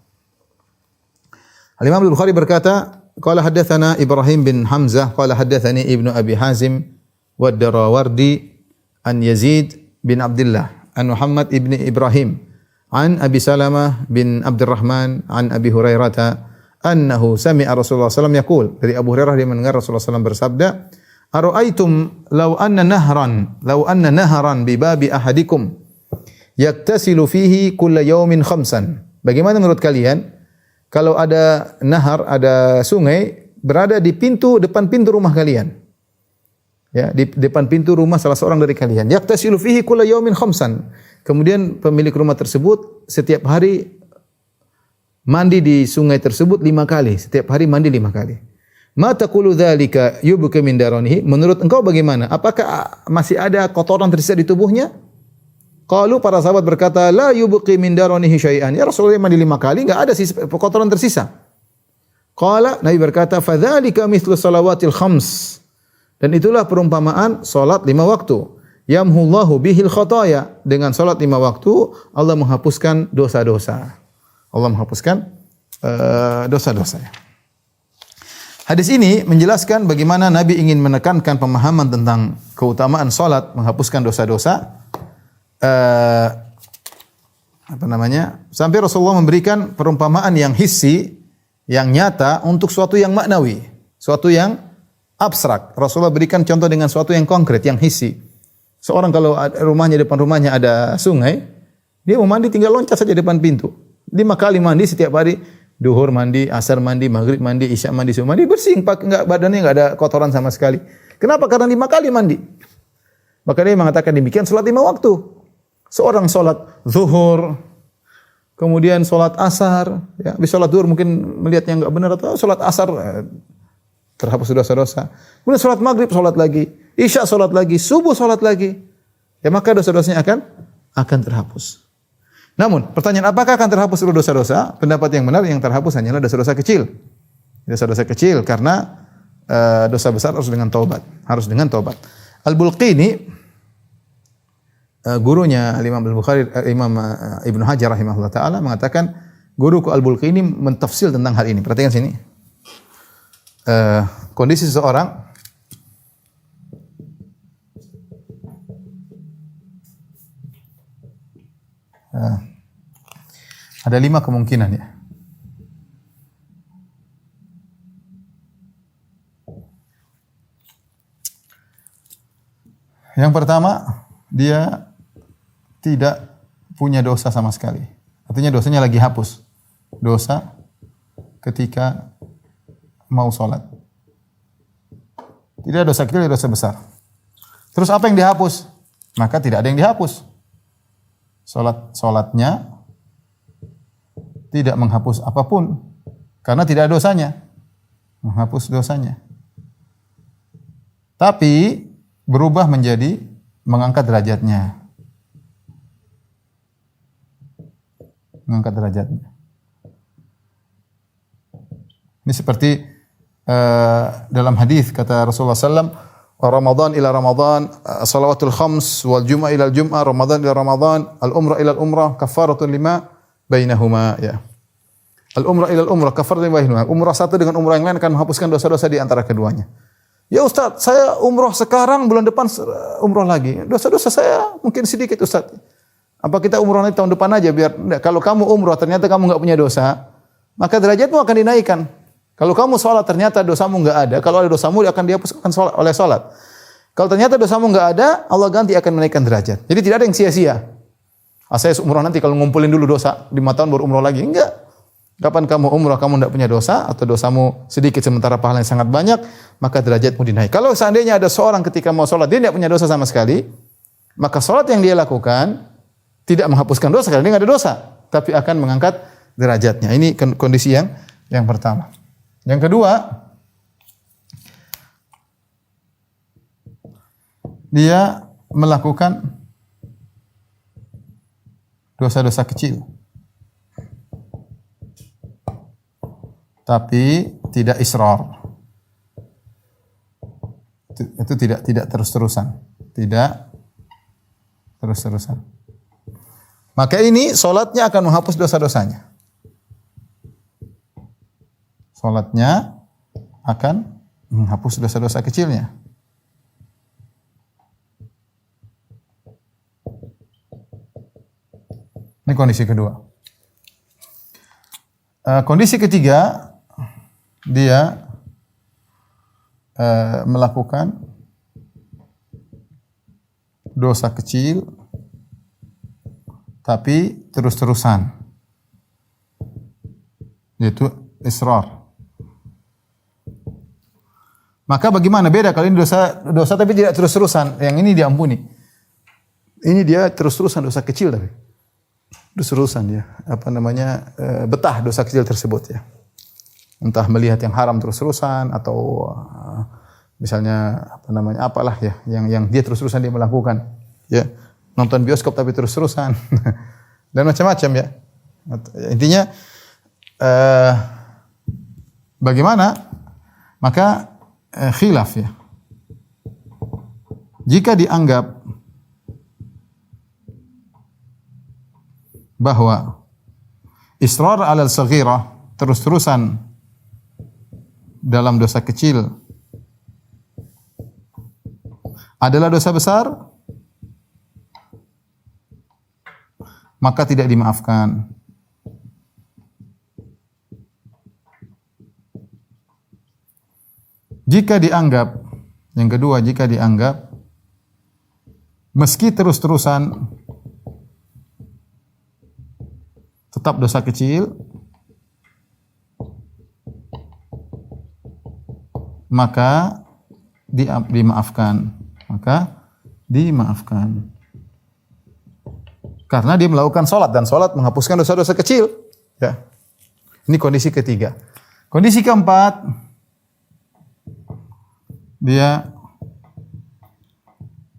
Al-Imam Al-Bukhari berkata, qala haddatsana Ibrahim bin Hamzah qala haddatsani Ibnu Abi Hazim wa Ad-Darawardi an Yazid bin Abdullah an Muhammad ibn Ibrahim an Abi Salamah bin Abdurrahman an Abi Hurairah annahu sami'a Rasulullah sallallahu alaihi wasallam yaqul. Dari Abu Hurairah dia mendengar Rasulullah sallallahu alaihi wasallam bersabda, "Ara'aitum law anna nahran bi babi ahadikum yaktasilu fihi kulla yaumin khamsan." Bagaimana menurut kalian kalau ada nahar, ada sungai berada di depan pintu rumah kalian? Ya, di depan pintu rumah salah seorang dari kalian. Yaktasilu fihi kulla yaumin khamsan. Kemudian pemilik rumah tersebut setiap hari mandi di sungai tersebut 5 kali, setiap hari mandi 5 kali. Ma taqulu dzalika yubki min daranihi? Menurut engkau bagaimana? Apakah masih ada kotoran tersisa di tubuhnya? Qalu, para sahabat berkata, la yubqi min daranihi syai'an. Ya Rasulullah, mandi 5 kali enggak ada kotoran tersisa. Qala, Nabi berkata, fadzalika mithlu salawatil khams. Dan itulah perumpamaan salat 5 waktu. Yamhullahu bihil khataya. Dengan salat 5 waktu Allah menghapuskan dosa-dosa. Allah menghapuskan dosa-dosa. Hadis ini menjelaskan bagaimana Nabi ingin menekankan pemahaman tentang keutamaan salat menghapuskan dosa-dosa. Sampai Rasulullah memberikan perumpamaan yang hissi, yang nyata untuk suatu yang maknawi, suatu yang abstrak. Rasulullah berikan contoh dengan suatu yang konkret, yang hissi. Seorang kalau depan rumahnya ada sungai, dia mau mandi tinggal loncat saja depan pintu. 5 kali mandi setiap hari, duhur mandi, asar mandi, maghrib mandi, isya mandi, subuh mandi, bersih, badannya enggak ada kotoran sama sekali. Kenapa? Karena 5 kali mandi. Maka dia mengatakan demikian salat 5 waktu. Seorang salat zuhur, kemudian salat asar, ya, habis salat zuhur mungkin melihatnya enggak benar, atau salat asar terhapus dosa-dosa. Kemudian salat maghrib salat lagi, isya salat lagi, subuh salat lagi. Ya maka dosa-dosanya akan terhapus. Namun, pertanyaan apakah akan terhapus seluruh dosa-dosa? Pendapat yang benar yang terhapus hanyalah dosa-dosa kecil. Dosa-dosa kecil karena dosa besar harus dengan taubat, Al-Bulqini gurunya Imam Al-Bukhari, Imam Ibnu Hajar rahimahullah taala mengatakan Guruku Al-Bulqi ini mentafsir tentang hal ini. Perhatikan sini. Kondisi seseorang ada 5 kemungkinan ya. Yang pertama, dia tidak punya dosa sama sekali. Artinya dosanya lagi hapus. Dosa ketika mau sholat. Tidak dosa kecil, dosa besar. Terus apa yang dihapus? Maka tidak ada yang dihapus. Sholatnya tidak menghapus apapun. Karena tidak ada dosanya. Menghapus dosanya. Tapi berubah menjadi mengangkat derajatnya. Mengangkat derajatnya. Ini seperti dalam hadis kata Rasulullah SAW, Ramadan ila Ramadan, salawatul khams, wal jum'ah ila jum'ah, Ramadan ila Ramadan, al-umrah ila al-umrah, kafaratun lima bainahuma. Ya. Al-umrah ila al-umrah, kafaratun lima bainahuma. Umrah satu dengan umrah yang lain akan menghapuskan dosa-dosa di antara keduanya. Ya Ustaz, saya umrah sekarang, bulan depan umrah lagi. Dosa-dosa saya mungkin sedikit Ustaz. Apa kita umrah nanti tahun depan aja biar kalau kamu umrah ternyata kamu enggak punya dosa, maka derajatmu akan dinaikkan. Kalau kamu sholat ternyata dosamu enggak ada, kalau ada dosamu dia akan dihapuskan oleh sholat. Kalau ternyata dosamu enggak ada, Allah ganti akan menaikkan derajat. Jadi tidak ada yang sia-sia. Saya umrah nanti kalau ngumpulin dulu dosa 5 tahun baru umrah lagi, enggak. Kapan kamu umrah kamu tidak punya dosa atau dosamu sedikit sementara pahala yang sangat banyak, maka derajatmu dinaik. Kalau seandainya ada seorang ketika mau sholat dia tidak punya dosa sama sekali, maka sholat yang dia lakukan tidak menghapuskan dosa karena dia tidak ada dosa, tapi akan mengangkat derajatnya. Ini kondisi yang pertama. Yang kedua, dia melakukan dosa-dosa kecil, tapi tidak israr. Itu tidak terus-terusan, tidak terus-terusan. Maka ini solatnya akan menghapus dosa-dosanya. Solatnya akan menghapus dosa-dosa kecilnya. Ini kondisi kedua. Kondisi ketiga, dia melakukan dosa kecil tapi terus-terusan, yaitu israr. Maka bagaimana? Beda kalau ini dosa tapi tidak terus-terusan, yang ini diampuni. Ini dia terus-terusan dosa kecil tapi terus-terusan dia betah dosa kecil tersebut ya. Entah melihat yang haram terus-terusan atau misalnya apalah ya yang dia terus-terusan dia melakukan ya. Nonton bioskop tapi terus-terusan dan macam-macam ya. Intinya bagaimana? Maka khilaf ya. Jika dianggap bahwa israr alal saghirah, terus-terusan dalam dosa kecil adalah dosa besar, maka tidak dimaafkan. Jika dianggap, yang kedua, jika dianggap meski terus-terusan tetap dosa kecil, maka dimaafkan. Maka dimaafkan. Karena dia melakukan sholat dan sholat menghapuskan dosa-dosa kecil. Ya. Ini kondisi ketiga. Kondisi keempat, dia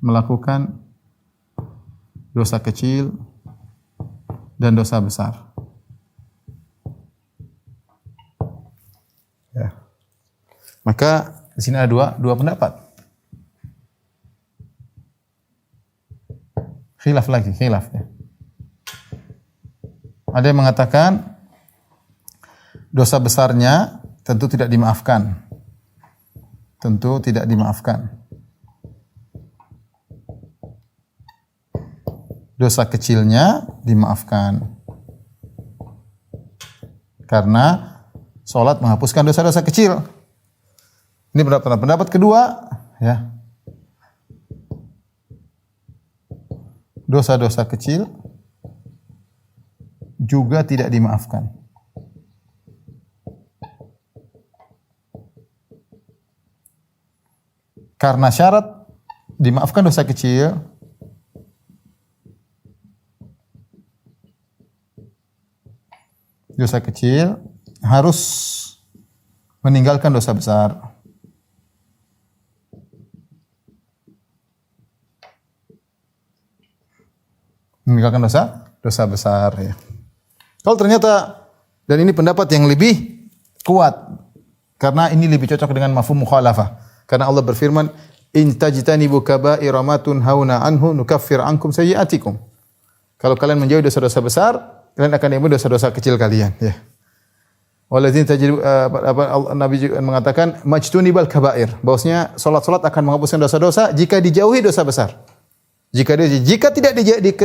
melakukan dosa kecil dan dosa besar. Ya. Maka di sini ada dua pendapat. Khilaf ya. Ada yang mengatakan dosa besarnya tentu tidak dimaafkan. Tentu tidak dimaafkan. Dosa kecilnya dimaafkan. Karena salat menghapuskan dosa-dosa kecil. Ini pendapat kedua, ya. Dosa-dosa kecil juga tidak dimaafkan. Karena syarat dimaafkan dosa kecil harus meninggalkan dosa besar. Meninggalkan dosa besar, ya. Kalau ternyata, dan ini pendapat yang lebih kuat karena ini lebih cocok dengan mafhum mukhalafah. Karena Allah berfirman, "In tajtanibu kaba'ira ma tunhauna anhu nukaffir ankum sayyi'atikum." Kalau kalian menjauhi dosa-dosa besar, kalian akan diampuni dosa-dosa kecil kalian, ya. Waladzina tajidu Nabi juga mengatakan majtunibal kaba'ir, bahwasanya salat akan menghapuskan dosa-dosa jika dijauhi dosa besar. Jika tidak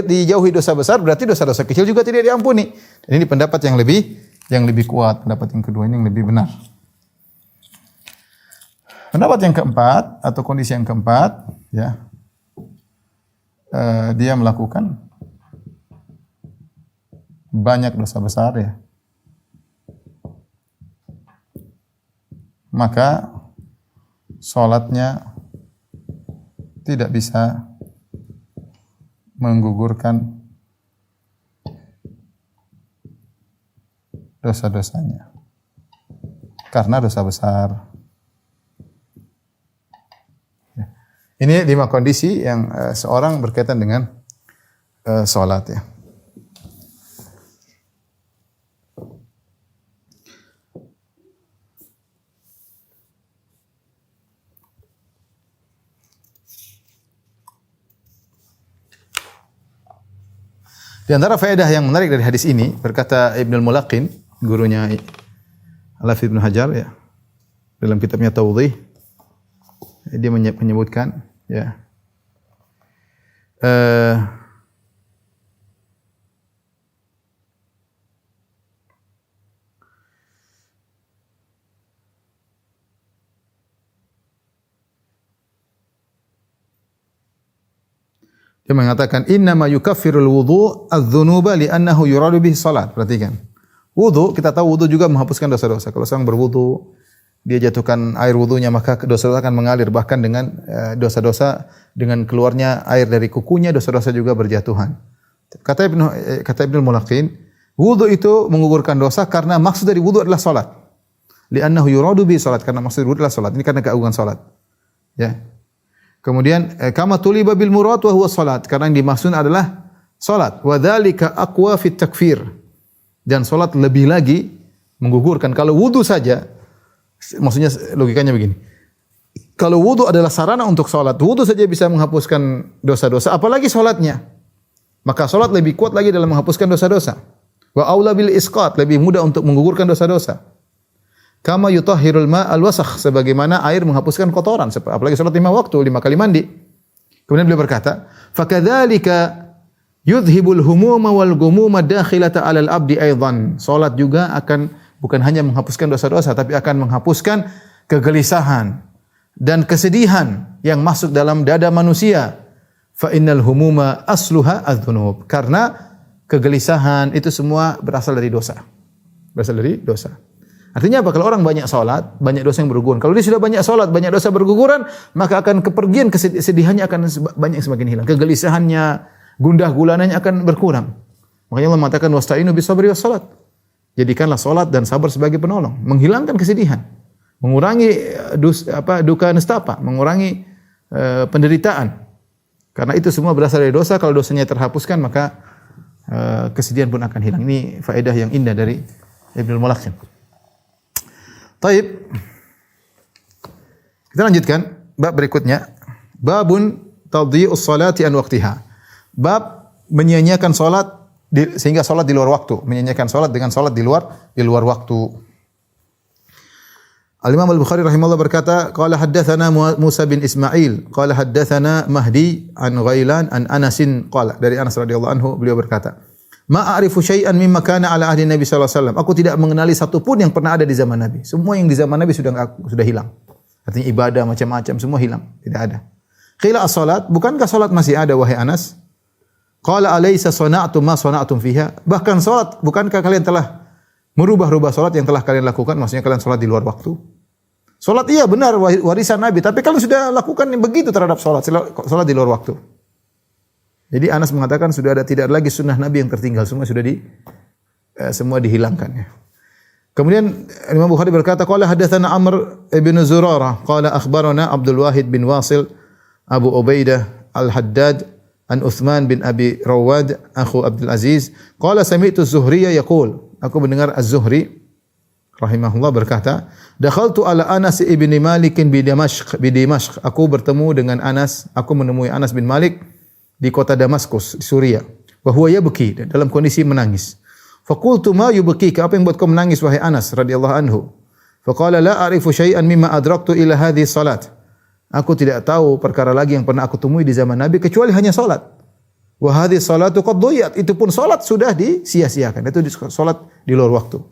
dijauhi dosa besar, berarti dosa-dosa kecil juga tidak diampuni. Dan ini pendapat yang lebih kuat, pendapat yang kedua ini yang lebih benar. Pendapat yang keempat atau kondisi yang keempat, ya, dia melakukan banyak dosa besar, ya, maka salatnya tidak bisa menggugurkan dosa-dosanya karena dosa besar. Ini 5 kondisi yang seorang berkaitan dengan salat, ya. Di antara faedah yang menarik dari hadis ini, berkata Ibnul Mulaqin, gurunya Al-Hafidz Ibnu Hajar, ya, dalam kitabnya Tawdhih, dia menyebutkan, ya, dia mengatakan innama yukaffirul wudhu adz-dzunuba li'annahu yuradu bihi salat. Perhatikan. Wudu, kita tahu wudu juga menghapuskan dosa-dosa. Kalau seorang berwudu, dia jatuhkan air wudunya, maka dosa-dosa akan mengalir. Bahkan dengan dosa-dosa, dengan keluarnya air dari kukunya, dosa-dosa juga berjatuhan. Kata Ibnu Mulaqin, wudu itu menggugurkan dosa karena maksud dari wudu adalah salat. Li'annahu yuradu bihi salat, karena maksud wudu adalah salat. Ini karena keagungan salat. Ya. Kemudian kama tuliba bil murad wa huwa salat, karena yang dimaksud adalah salat. Wa dzalika aqwa fit takfir. Dan salat lebih lagi menggugurkan. Kalau wudu saja, maksudnya logikanya begini. Kalau wudu adalah sarana untuk salat, wudu saja bisa menghapuskan dosa-dosa, apalagi salatnya. Maka salat lebih kuat lagi dalam menghapuskan dosa-dosa. Wa aula bil isqat, lebih mudah untuk menggugurkan dosa-dosa. Kama yutahhirul ma'al wasakh, sebagaimana air menghapuskan kotoran, apalagi salat 5 waktu, 5 kali mandi. Kemudian beliau berkata, "Fakadzalika yudhibul humuma wal ghumuma dakhilata 'alal abdi aidan." Salat juga akan bukan hanya menghapuskan dosa-dosa, tapi akan menghapuskan kegelisahan dan kesedihan yang masuk dalam dada manusia. Fa innal humuma asluha adz-dzunub. Karena kegelisahan itu semua berasal dari dosa. Berasal dari dosa. Artinya apa? Kalau orang banyak salat, banyak dosa yang berguguran. Kalau dia sudah banyak salat, banyak dosa berguguran, maka akan kepergian kesedihannya akan banyak semakin hilang. Kegelisahannya, gundah gulananya akan berkurang. Makanya Allah mengatakan wasta'inu bis-sabri was-salat. Jadikanlah salat dan sabar sebagai penolong, menghilangkan kesedihan, mengurangi duka nestapa, mengurangi penderitaan. Karena itu semua berasal dari dosa. Kalau dosanya terhapuskan, maka kesedihan pun akan hilang. Ini faedah yang indah dari Ibnul Mulaqin. Taib. Kita lanjutkan bab berikutnya. Babun tadhi'us salati an waqtiha. Bab menyia-nyiakan salat sehingga salat di luar waktu, menyia-nyiakan salat dengan salat di luar waktu. Al-Imam Al-Bukhari rahimahullah berkata, qala haddatsana Musa bin Ismail, qala haddatsana Mahdi an Ghailan an Anasin qala, dari Anas radhiyallahu anhu beliau berkata, ma a'rifu syai'an mimma kana ala ahli Nabi sallallahu alaihi wasallam. Aku tidak mengenali satu pun yang pernah ada di zaman Nabi. Semua yang di zaman Nabi sudah hilang. Artinya ibadah macam-macam semua hilang, tidak ada. Qila as-salat, bukankah salat masih ada wahai Anas? Qala alaysa sana'tum ma sana'tum fiha? Bahkan salat, bukankah kalian telah merubah-rubah salat yang telah kalian lakukan? Maksudnya kalian salat di luar waktu. Salat iya benar warisan Nabi, tapi kalian sudah lakukan yang begitu terhadap salat di luar waktu. Jadi Anas mengatakan sudah tidak ada lagi sunnah Nabi yang tertinggal, semua dihilangkan ya. Kemudian Imam Bukhari berkata, qala hadatsana Amr ibn Zurarah, qala akhbarana Abdul Wahid bin Wasil, Abu Ubaidah Al-Haddad, an Uthman bin Abi Rawad, akhu Abdul Aziz, qala sami'tu Az-Zuhriyya yaqul, aku mendengar Az-Zuhri rahimahullah berkata, dakhaltu ala Anas ibn Malik bi Dimashq. Aku bertemu dengan Anas, aku menemui Anas bin Malik di kota Damaskus, di Suriah. Wa huwa yabki, dalam kondisi menangis. Faqultu ma yubkika, apa yang buat kau menangis wahai Anas radhiyallahu anhu? Faqala la a'rifu syai'an mimma adraktu ila hadhihi salat. Aku tidak tahu perkara lagi yang pernah aku temui di zaman Nabi kecuali hanya salat. Wa hadhihi salatu qad dhiyat, itu pun salat sudah disia-siakan. Itu salat di luar waktu.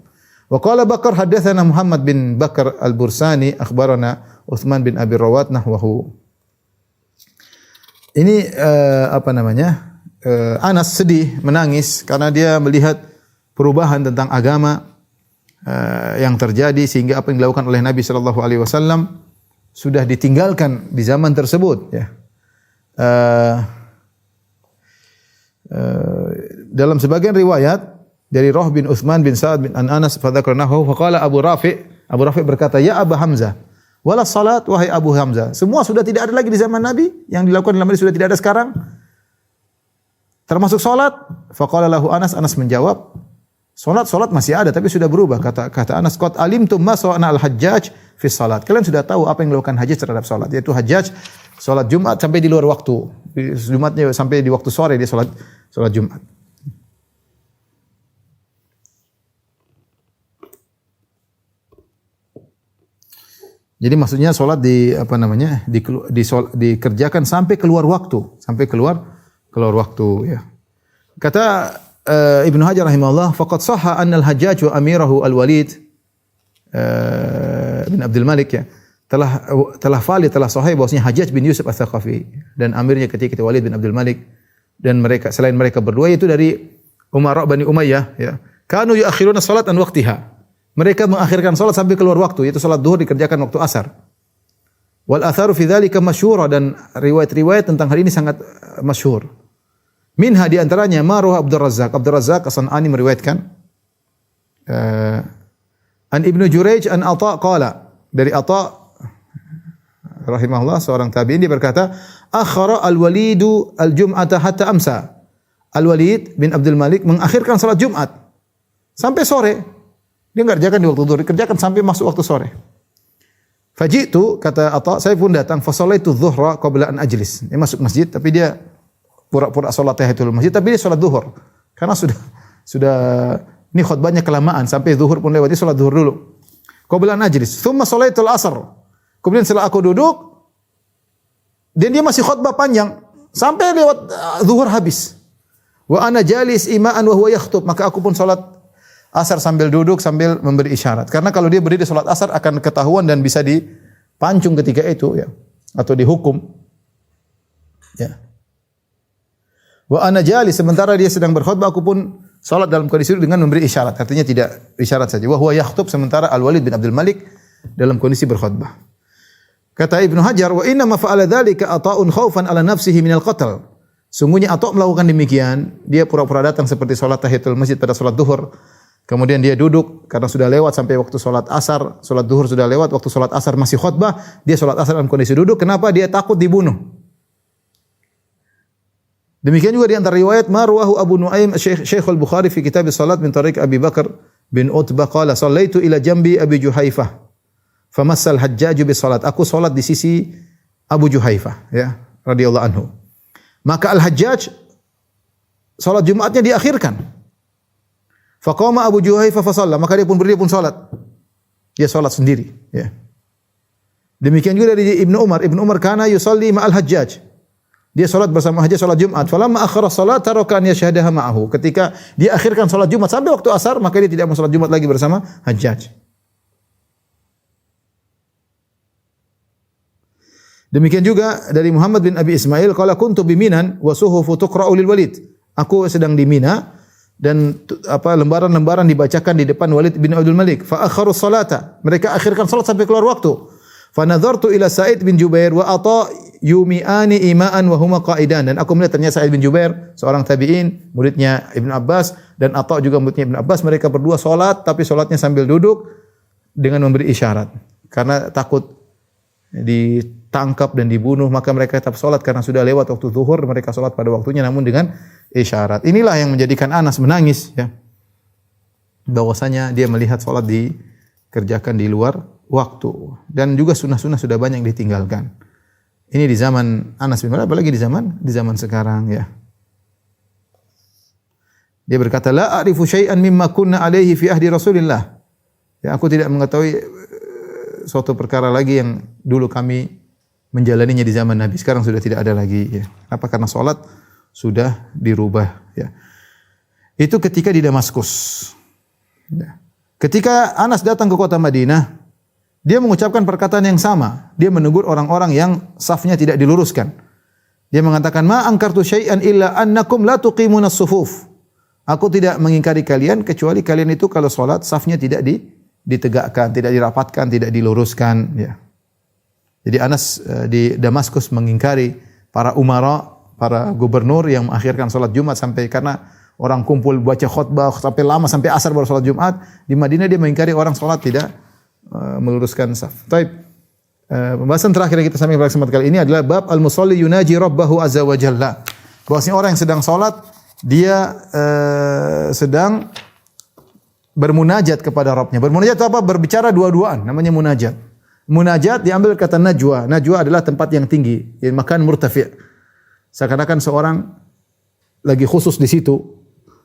Wa qala Bakar haddatsana Muhammad bin Bakar Al-Bursani akhbarana Uthman bin Abi Rawat nahwahu. Ini Anas sedih, menangis karena dia melihat perubahan tentang agama yang terjadi sehingga apa yang dilakukan oleh Nabi sallallahu alaihi wasallam sudah ditinggalkan di zaman tersebut ya. Dalam sebagian riwayat dari Roh bin Uthman bin Sa'ad bin Anas fadzakarnahu faqala Abu Rafi' berkata, ya Abu Hamzah wala salat, wahai Abu Hamzah, semua sudah tidak ada lagi di zaman Nabi, yang dilakukan dalam Nabi sudah tidak ada sekarang, termasuk salat. Faqala lahu Anas menjawab, salat masih ada tapi sudah berubah. Kata Anas, qad alimtum ma sa'ana al-Hajjaj fi salat, kalian sudah tahu apa yang dilakukan Hajjaj terhadap salat, yaitu Hajjaj salat Jumat sampai di luar waktu, Jumatnya sampai di waktu sore dia salat Jumat. Jadi maksudnya salat dikerjakan sampai keluar waktu, ya. Kata Ibnu Hajar rahimahullah, faqad sahha anna al-Hajjaj wa amirahu al-Walid bin Abdul Malik ya, telah sahih bahwasanya Hajjaj bin Yusuf Ats-Tsaqafi dan amirnya ketika itu Walid bin Abdul Malik, dan selain mereka berdua itu dari Umara Bani Umayyah ya, kanu yuakhiruna salat an waqtiha. Mereka mengakhirkan salat sampai keluar waktu, yaitu salat zuhur dikerjakan waktu asar. Wal atharu fi dzalika masyhura, dan riwayat-riwayat tentang hal ini sangat masyhur. Minha di antaranya Maruh Abdul Razzaq As-San'ani meriwayatkan an Ibnu Jurayj an Atha qala, dari Atha rahimahullah seorang tabi'in, dia berkata, akhara al-Walidu al-Jum'ata hatta amsa. Al-Walid bin Abdul Malik mengakhirkan salat Jumat sampai sore. Dia enggak kerjakan di waktu zuhur, dikerjakan sampai masuk waktu sore. Fajitu, kata Atha, saya pun datang, fa sallaitu dhuhra qabla an ajlis. Dia masuk masjid tapi dia pura-pura salat tahiyatul masjid tapi dia salat zuhur. Karena sudah ini khutbahnya kelamaan sampai zuhur pun lewat, dia salat zuhur dulu. Qabla an ajlis, thumma sallaitul asr. Kemudian setelah aku duduk dan dia masih khutbah panjang sampai lewat zuhur habis. Wa ana jalis ima'an wa huwa yakhutub, maka aku pun salat asar sambil duduk sambil memberi isyarat. Karena kalau dia berdiri salat asar akan ketahuan dan bisa dipancung ketika itu ya, atau dihukum. Ya. Wa ana jalis, sementara dia sedang berkhutbah aku pun salat dalam kondisi duduk dengan memberi isyarat. Artinya tidak isyarat saja. Wa huwa yakhutub, sementara Al-Walid bin Abdul Malik dalam kondisi berkhutbah. Kata Ibnu Hajar, wa inna ma fa'ala dzalika ata'un khaufan ala nafsihi minal qatl. Sungguhnya Atha melakukan demikian, dia pura-pura datang seperti salat tahiyatul masjid pada salat zuhur. Kemudian dia duduk karena sudah lewat sampai waktu salat asar, salat zuhur sudah lewat, waktu salat asar masih khutbah, dia salat asar dalam kondisi duduk. Kenapa? Dia takut dibunuh. Demikian juga di antara riwayat marwahu Abu Nuaim Syekh Al-Bukhari fi kitab as-salat min tariq Abi Bakar bin Utbah qala sallaitu ila jambi Abi Juhaifah famassal Hajjaj bi salat. Aku salat di sisi Abu Juhaifah ya radhiyallahu anhu. Maka Al-Hajjaj salat Jumatnya diakhirkan. Faqama Abu Juhaifah fa shalla, maka dia pun berdiri pun salat. Dia salat sendiri, ya. Demikian juga dari Ibnu Umar. Ibnu Umar kana yusalli ma'al Hajjaj. Dia salat bersama Hajjaj salat Jumat. Falamma akhara salat taraka an yashhadaha ma'ahu. Ketika dia akhirkan salat Jumat sampai waktu asar, maka dia tidak mau salat Jumat lagi bersama Hajjaj. Demikian juga dari Muhammad bin Abi Ismail, qala kuntu biminan wa suhufu tuqra'u lil Walid. Aku sedang di Mina dan lembaran-lembaran dibacakan di depan Walid bin Abdul Malik. Fa akharu salata. Mereka akhirkan salat sampai keluar waktu. Fa nadhartu ila Sa'id bin Jubair wa Atha yumi'ani ima'an wa huma qa'idan. Dan aku melihat ternyata Sa'id bin Jubair, seorang tabi'in, muridnya Ibnu Abbas, dan Atha juga muridnya Ibnu Abbas, mereka berdua salat tapi salatnya sambil duduk dengan memberi isyarat. Karena takut ditangkap dan dibunuh, maka mereka tetap salat karena sudah lewat waktu zuhur, mereka salat pada waktunya namun dengan isyarat. Inilah yang menjadikan Anas menangis, ya. Bahwasanya dia melihat salat dikerjakan di luar waktu, dan juga sunnah-sunnah sudah banyak ditinggalkan. Ini di zaman Anas bin Malik, apalagi di zaman sekarang, ya. Dia berkata, la a'rifu syai'an mimma kunna alaihi fi ahdi Rasulillah. Ya, aku tidak mengetahui suatu perkara lagi yang dulu kami menjalaninya di zaman Nabi, sekarang sudah tidak ada lagi, ya. Apa? Karena salat sudah dirubah, ya. Itu ketika di Damaskus, ya. Ketika Anas datang ke kota Madinah, dia mengucapkan perkataan yang sama. Dia menegur orang-orang yang safnya tidak diluruskan. Dia mengatakan, ma angkartu syai'an illa annakum la tuqimunas sufuf. Aku tidak mengingkari kalian kecuali kalian itu kalau salat safnya tidak ditegakkan, tidak dirapatkan, tidak diluruskan, ya. Jadi Anas di Damaskus mengingkari para umara, para gubernur yang mengakhirkan salat Jumat sampai, karena orang kumpul baca khutbah sampai lama sampai asar baru salat Jumat. Di Madinah dia mengingkari orang salat tidak meluruskan saf. Baik. Pembahasan terakhir yang kita sampai pada kesempatan kali ini adalah bab al-musalli yunaji rabbahu azza wa jalla. Bahwasanya orang yang sedang salat dia sedang bermunajat kepada Rabbnya. Bermunajat itu apa? Berbicara dua-duaan, namanya munajat. Munajat diambil kata najwa. Najwa adalah tempat yang tinggi, yang makan murtafi'. Seakan-akan seorang lagi khusus di situ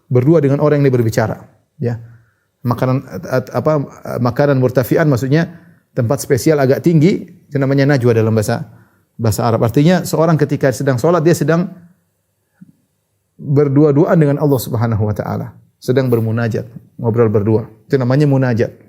berdua dengan orang yang dia berbicara, ya. Makanan murtafi'an maksudnya tempat spesial agak tinggi, itu namanya najwa dalam bahasa Arab. Artinya seorang ketika sedang salat dia sedang berdua-duaan dengan Allah Subhanahu wa taala, sedang bermunajat, ngobrol berdua. Itu namanya munajat.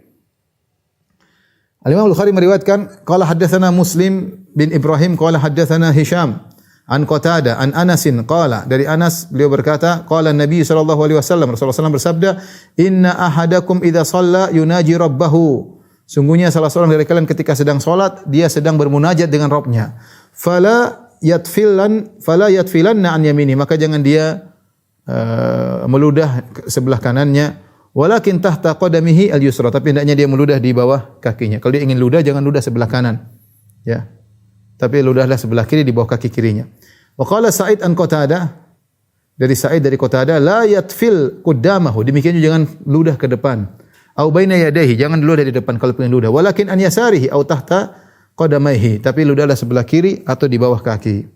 Al-Imam Al-Bukhari meriwayatkan, qala haddatsana Muslim bin Ibrahim qala haddatsana Hisham an Qatadah an Anasin qala, dari Anas beliau berkata, qala Nabi sallallahu alaihi wasallam, Rasulullah SAW bersabda, inna ahadakum idza shalla yunaji rabbahu. Sungguhnya salah seorang dari kalian ketika sedang salat dia sedang bermunajat dengan Rabbnya. Fala yatfilanna an yamini, maka jangan dia meludah sebelah kanannya. Walakin tahta qadamihi al-yusra, tapi hendaknya dia meludah di bawah kakinya. Kalau dia ingin ludah jangan ludah sebelah kanan, ya. Tapi ludahlah sebelah kiri di bawah kaki kirinya. Wa qala Sa'id an Qatadah, dari Sa'id dari Qatadah, la yatfil qaddamahu, demikian juga jangan ludah ke depan. Au baina yadayhi, jangan ludah di depan kalau ingin ludah. Walakin an yasarihi au tahta qadamaihi, tapi ludahlah sebelah kiri atau di bawah kaki.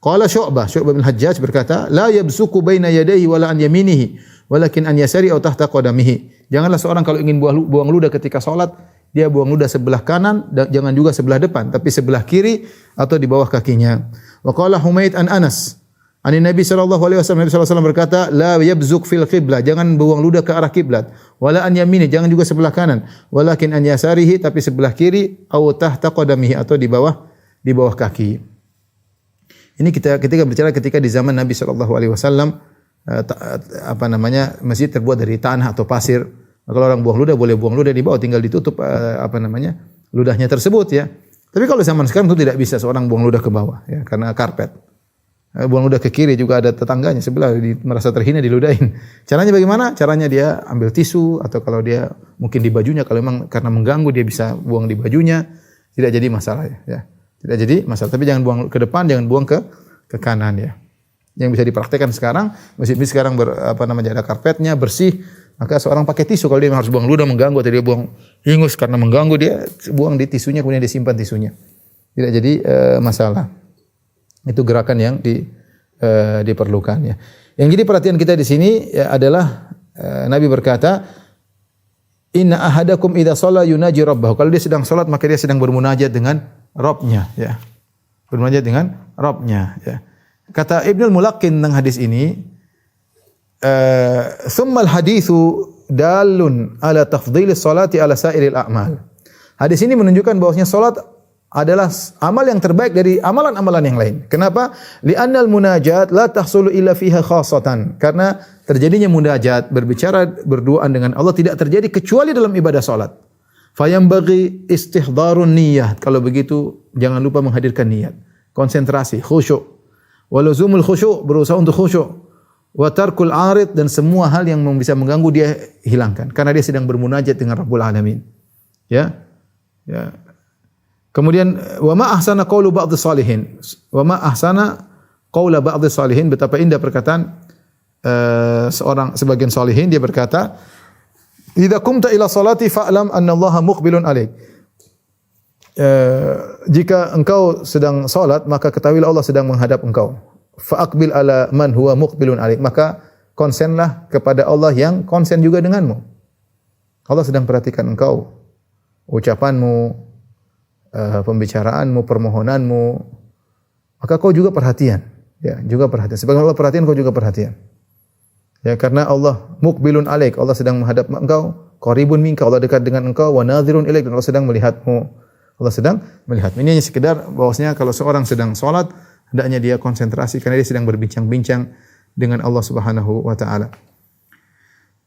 Qala Syu'bah bin Hajjaj berkata, la yabsuku baina yadayhi wala an yaminihi, walakin an yasari au tahta qadamihi. Janganlah seorang kalau ingin buang ludah ketika salat, dia buang ludah sebelah kanan dan jangan juga sebelah depan, tapi sebelah kiri atau di bawah kakinya. Wa qala Humaid an Anas, ani Nabi sallallahu alaihi wasallam, Nabi sallallahu alaihi wasallam berkata, la yabzuk fil qiblah, jangan buang ludah ke arah kiblat. Wala an yamini, jangan juga sebelah kanan. Walakin an yasarihi, tapi sebelah kiri, au tahta qadamihi atau di bawah kaki. Ini kita ketika berbicara ketika di zaman Nabi sallallahu alaihi wasallam, masjid terbuat dari tanah atau pasir. Kalau orang buang ludah boleh buang ludah di bawah, tinggal ditutup ludahnya tersebut, ya. Tapi kalau zaman sekarang itu tidak bisa seorang buang ludah ke bawah, ya, karena karpet. Buang ludah ke kiri juga ada tetangganya sebelah merasa terhina diludahin. Caranya bagaimana? Caranya dia ambil tisu, atau kalau dia mungkin di bajunya, kalau memang karena mengganggu dia bisa buang di bajunya, tidak jadi masalah, ya. Tidak jadi masalah. Tapi jangan buang ke depan, jangan buang ke kanan, ya. Yang bisa dipraktekkan sekarang, masjid sekarang ada karpetnya, bersih, maka seorang pakai tisu kalau dia harus buang ludah mengganggu, atau dia buang ingus karena mengganggu, dia buang di tisunya kemudian dia simpan tisunya. Tidak jadi masalah. Itu gerakan yang diperlukan, ya. Yang jadi perhatian kita di sini, ya, adalah Nabi berkata, inna ahadakum idza shalla yunaji rabbahu. Kalau dia sedang salat maka dia sedang bermunajat dengan Rabbnya, ya. Bermunajat dengan Rabbnya, ya. Kata Ibnul Mulaqqin tentang hadis ini, "Tsummal haditsu dalun ala tafdhilis salati ala sairil a'mal." Hadis ini menunjukkan bahwasanya salat adalah amal yang terbaik dari amalan-amalan yang lain. Kenapa? Li'annal munajat la tahsulu illa fiha khassatan. Karena terjadinya munajat, berbicara berduaan dengan Allah tidak terjadi kecuali dalam ibadah salat. Fayambaghi istihdharun niyyah. Kalau begitu jangan lupa menghadirkan niat. Konsentrasi, khusyuk. Waluzumul khusyuk, berusaha untuk khusyuk. Wa tarkul arid, dan semua hal yang bisa mengganggu dia hilangkan karena dia sedang bermunajat dengan Rabbul Alamin. Ya. Ya. Kemudian wa ma ahsana qaulu ba'd salihin. Wa ma ahsana qaula ba'd salihin, betapa indah perkataan sebagian salihin, dia berkata, "Idza qumta ila salati fa'lam anna Allaha muqbilun 'alaik." Jika engkau sedang salat, maka ketahuilah Allah sedang menghadap engkau. Fa'aqbil ala man huwa muqbilun 'alaik. Maka konsenlah kepada Allah yang konsen juga denganmu. Allah sedang perhatikan engkau, ucapanmu, pembicaraanmu, permohonanmu, maka kau juga perhatian, ya, juga perhatian. Sebagaimana Allah perhatian, kau juga perhatian. Ya, karena Allah muqbilun alaik, Allah sedang menghadap engkau, qaribun minka, Allah dekat dengan engkau, wa nadhirun ilaik, dan Allah sedang melihatmu. Allah sedang melihat. Ini hanya sekedar bahwasanya kalau seorang sedang salat, hendaknya dia konsentrasi karena dia sedang berbincang-bincang dengan Allah Subhanahu wa taala.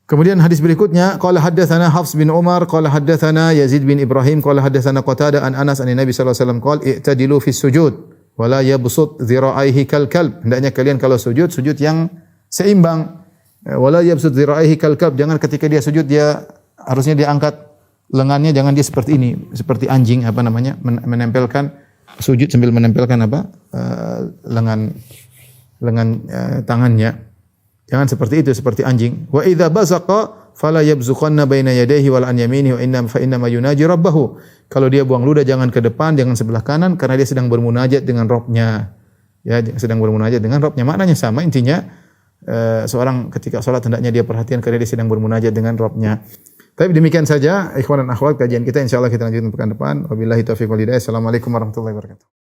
Kemudian hadis berikutnya, qala haddatsana Hafs bin Umar qala haddatsana Yazid bin Ibrahim qala haddatsana Qatadah an Anas an Nabi sallallahu alaihi wasallam qala i'tadilu fis sujud wa la yabsut dhira'aihi kal kalb. Hendaknya kalian kalau sujud yang seimbang. Wala yabsut dhira'aihi kal kalb, jangan ketika dia sujud dia harusnya dia angkat lengannya, jangan dia seperti ini, seperti anjing, apa namanya, menempelkan sujud sambil menempelkan lengan tangannya. Jangan seperti itu, seperti anjing. Wa idza basaqa fala yabzuqanna baina yadayhi wal an yaminihi wa inna fa inna ma yunaji rabbahu. Kalau dia buang ludah jangan ke depan, jangan sebelah kanan karena dia sedang bermunajat dengan Rabbnya. Ya, sedang bermunajat dengan Rabbnya. Maknanya sama, intinya seorang ketika salat hendaknya dia perhatian karena dia sedang bermunajat dengan Rabbnya. Tapi demikian saja ikhwan dan akhwat kajian kita, insyaallah kita lanjutkan pekan depan. Wabillahi taufiq wal hidayah. Assalamualaikum warahmatullahi wabarakatuh.